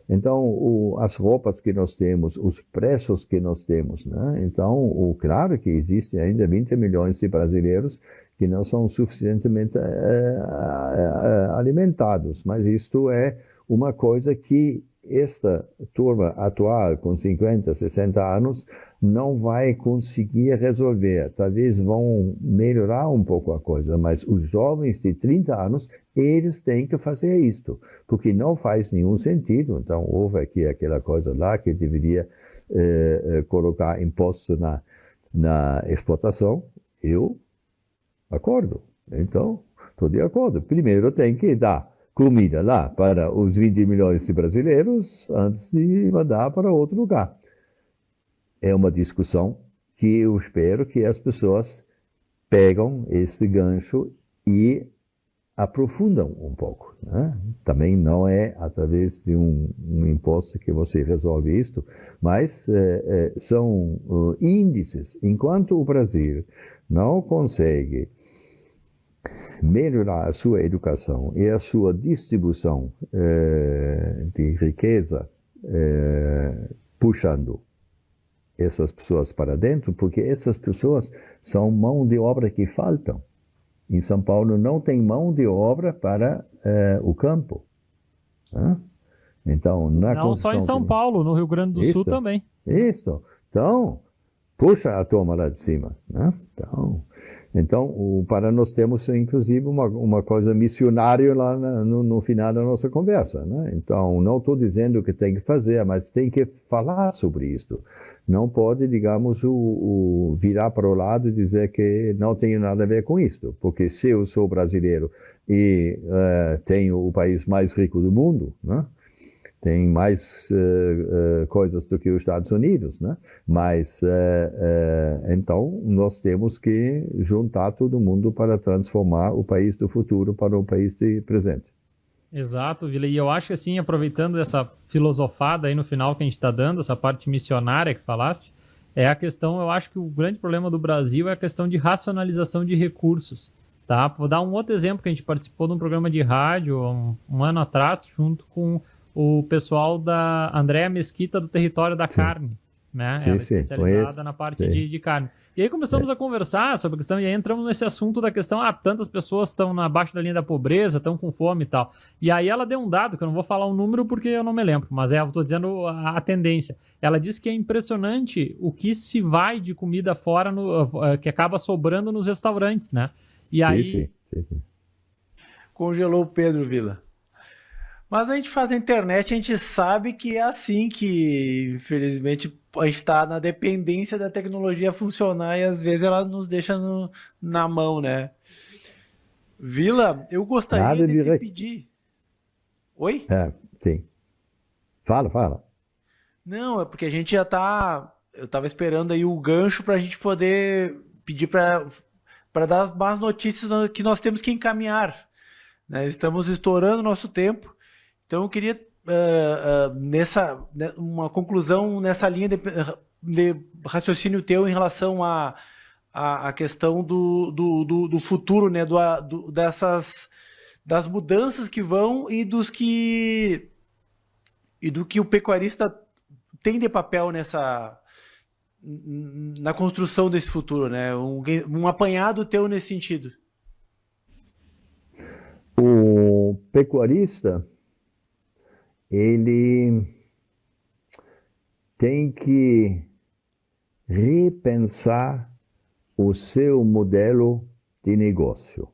então as roupas que nós temos, os preços que nós temos, né? Então, claro que existe ainda 20 milhões de brasileiros que não são suficientemente alimentados, mas isto é uma coisa que esta turma atual, com 50, 60 anos, não vai conseguir resolver. Talvez vão melhorar um pouco a coisa, mas os jovens de 30 anos, eles têm que fazer isto, porque não faz nenhum sentido. Então, houve aqui aquela coisa lá que deveria colocar imposto na exportação. Eu acordo. Então, estou de acordo. Primeiro tem que dar comida lá para os 20 milhões de brasileiros antes de mandar para outro lugar. É uma discussão que eu espero que as pessoas pegam esse gancho e aprofundam um pouco, né? Também não é através de um imposto que você resolve isto, mas são índices. Enquanto o Brasil não consegue melhorar a sua educação e a sua distribuição de riqueza, puxando essas pessoas para dentro, porque essas pessoas são mão de obra que faltam. Em São Paulo não tem mão de obra para o campo. Né? Então, não só em São Paulo, no Rio Grande do Sul também. Isso. Então, puxa a turma lá de cima. Né? Então, para nós temos, inclusive, uma coisa missionária lá no final da nossa conversa, né? Então, não estou dizendo que tem que fazer, mas tem que falar sobre isso. Não pode, digamos, virar para o lado e dizer que não tem nada a ver com isso. Porque se eu sou brasileiro e tenho o país mais rico do mundo, né? Tem mais coisas do que os Estados Unidos, né? Mas, então, nós temos que juntar todo mundo para transformar o país do futuro para o país do presente. Exato, Vila. E eu acho que, assim, aproveitando essa filosofada aí no final que a gente está dando, essa parte missionária que falaste, é a questão, eu acho que o grande problema do Brasil é a questão de racionalização de recursos, tá? Vou dar um outro exemplo que a gente participou de um programa de rádio um ano atrás, junto com o pessoal da Andréa Mesquita do Território da Carne, né? Ela é especializada na parte de carne. E aí começamos a conversar sobre a questão, e aí entramos nesse assunto da questão, tantas pessoas estão abaixo da linha da pobreza, estão com fome e tal. E aí ela deu um dado, que eu não vou falar um número porque eu não me lembro, mas eu estou dizendo a tendência. Ela disse que é impressionante o que se vai de comida fora, que acaba sobrando nos restaurantes, né? E aí... Sim. Congelou o Pedro, Vila. Mas a gente faz a internet, a gente sabe que é assim que, infelizmente, a gente está na dependência da tecnologia funcionar e às vezes ela nos deixa na mão, né? Vila, eu gostaria de te pedir... Oi? Sim. Fala. Não, é porque a gente já tá... Eu tava esperando aí o gancho para a gente poder pedir para dar as más notícias que nós temos que encaminhar, né? Estamos estourando o nosso tempo. Então eu queria uma conclusão nessa linha de raciocínio teu em relação à questão do futuro, né? Das mudanças que vão e do que o pecuarista tem de papel na construção desse futuro, né? Um apanhado teu nesse sentido. O pecuarista, ele tem que repensar o seu modelo de negócio.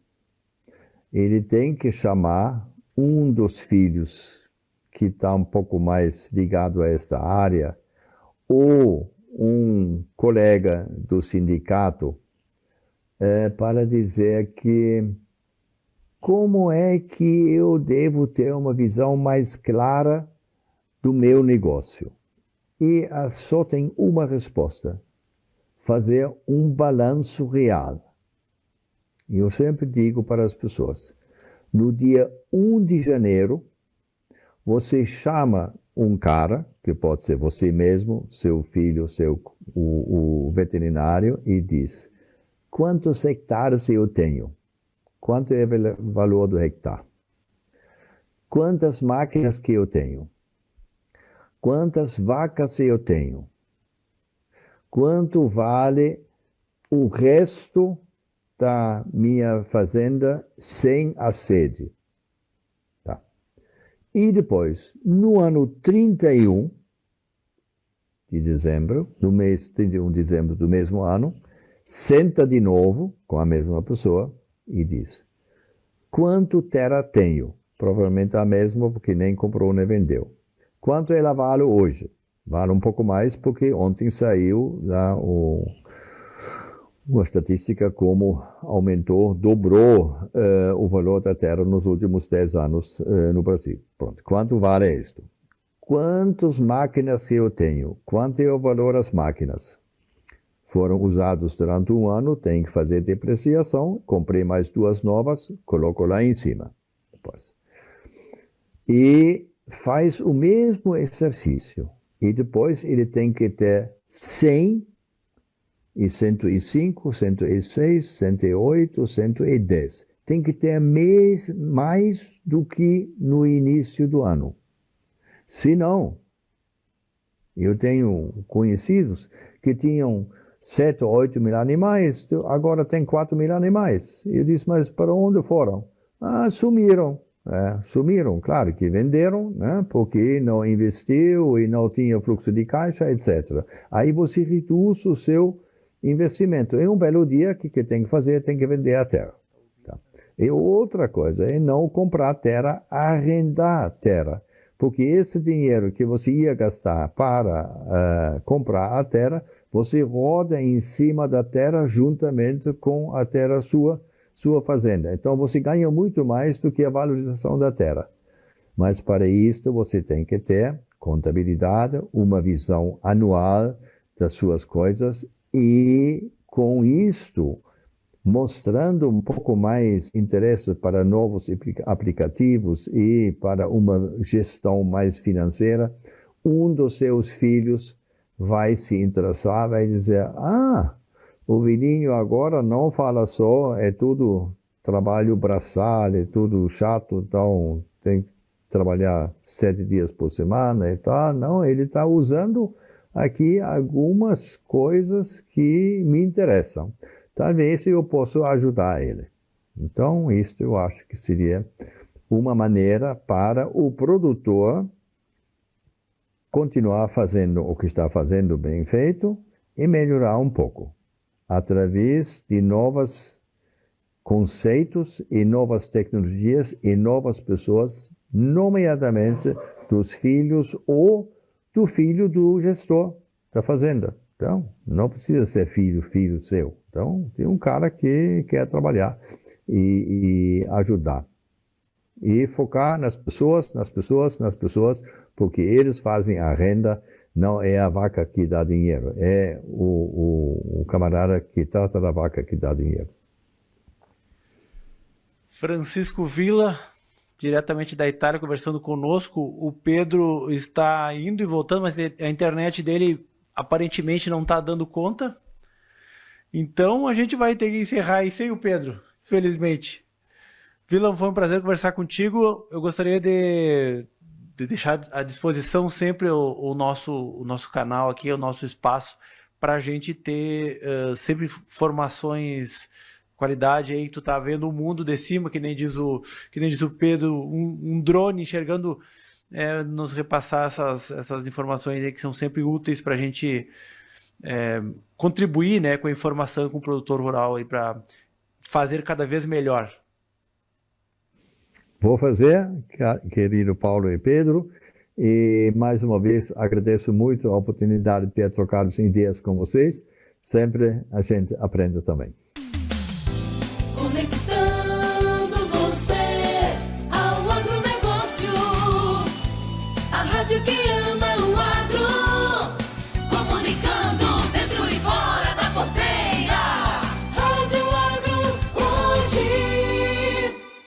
Ele tem que chamar um dos filhos que está um pouco mais ligado a esta área, ou um colega do sindicato para dizer que como é que eu devo ter uma visão mais clara do meu negócio. E só tem uma resposta: fazer um balanço real. E eu sempre digo para as pessoas, no dia 1 de janeiro, você chama um cara, que pode ser você mesmo, seu filho, o veterinário, e diz: quantos hectares eu tenho? Quanto é o valor do hectare? Quantas máquinas que eu tenho? Quantas vacas eu tenho? Quanto vale o resto da minha fazenda sem a sede? Tá. E depois, no ano 31 de dezembro, no mês 31 de dezembro do mesmo ano, senta de novo com a mesma pessoa e diz: quanto terra tenho? Provavelmente a mesma, porque nem comprou nem vendeu. Quanto ela vale hoje? Vale um pouco mais, porque ontem saiu lá uma estatística como aumentou, dobrou o valor da terra nos últimos 10 anos no Brasil. Pronto. Quanto vale isto? Quantas máquinas que eu tenho? Quanto é o valor das máquinas? Foram usados durante um ano, tem que fazer depreciação, comprei mais 2 novas, coloco lá em cima. Depois. E faz o mesmo exercício. E depois ele tem que ter 100, e 105, 106, 108, 110. Tem que ter mais do que no início do ano. Se não, eu tenho conhecidos que tinham 7 ou 8 mil animais, agora tem 4 mil animais. Eu disse, mas para onde foram? Sumiram. Sumiram, claro que venderam, né, porque não investiu e não tinha fluxo de caixa, etc. Aí você reduz o seu investimento. É um belo dia, o que tem que fazer? Tem que vender a terra. Tá? E outra coisa é não comprar terra, arrendar terra. Porque esse dinheiro que você ia gastar para comprar a terra, você roda em cima da terra juntamente com a terra sua fazenda. Então você ganha muito mais do que a valorização da terra. Mas para isso você tem que ter contabilidade, uma visão anual das suas coisas e com isto mostrando um pouco mais interesse para novos aplicativos e para uma gestão mais financeira, um dos seus filhos vai se interessar, vai dizer, o Vilinho agora não fala só, é tudo trabalho braçal, é tudo chato, então tem que trabalhar 7 dias por semana e tal. Não, ele está usando aqui algumas coisas que me interessam. Talvez eu possa ajudar ele. Então, isso eu acho que seria uma maneira para o produtor continuar fazendo o que está fazendo bem feito e melhorar um pouco, através de novos conceitos e novas tecnologias e novas pessoas, nomeadamente dos filhos ou do filho do gestor da fazenda. Então, não precisa ser filho seu. Então, tem um cara que quer trabalhar e ajudar. E focar nas pessoas, porque eles fazem a renda, não é a vaca que dá dinheiro, é o camarada que trata da vaca que dá dinheiro. Francisco Villa, diretamente da Itália, conversando conosco. O Pedro está indo e voltando, mas a internet dele aparentemente não está dando conta. Então a gente vai ter que encerrar isso aí, o Pedro, felizmente. Villa, foi um prazer conversar contigo. Eu gostaria de deixar à disposição sempre o nosso canal aqui, o nosso espaço, para a gente ter sempre informações, qualidade aí. Tu tá vendo o mundo de cima, que nem diz o Pedro, um drone enxergando, nos repassar essas informações aí que são sempre úteis para a gente contribuir, né, com a informação com o produtor rural aí para fazer cada vez melhor. Vou fazer, querido Paulo e Pedro, E, mais uma vez, agradeço muito a oportunidade de ter trocado ideias com vocês. Sempre a gente aprende também. Conectando.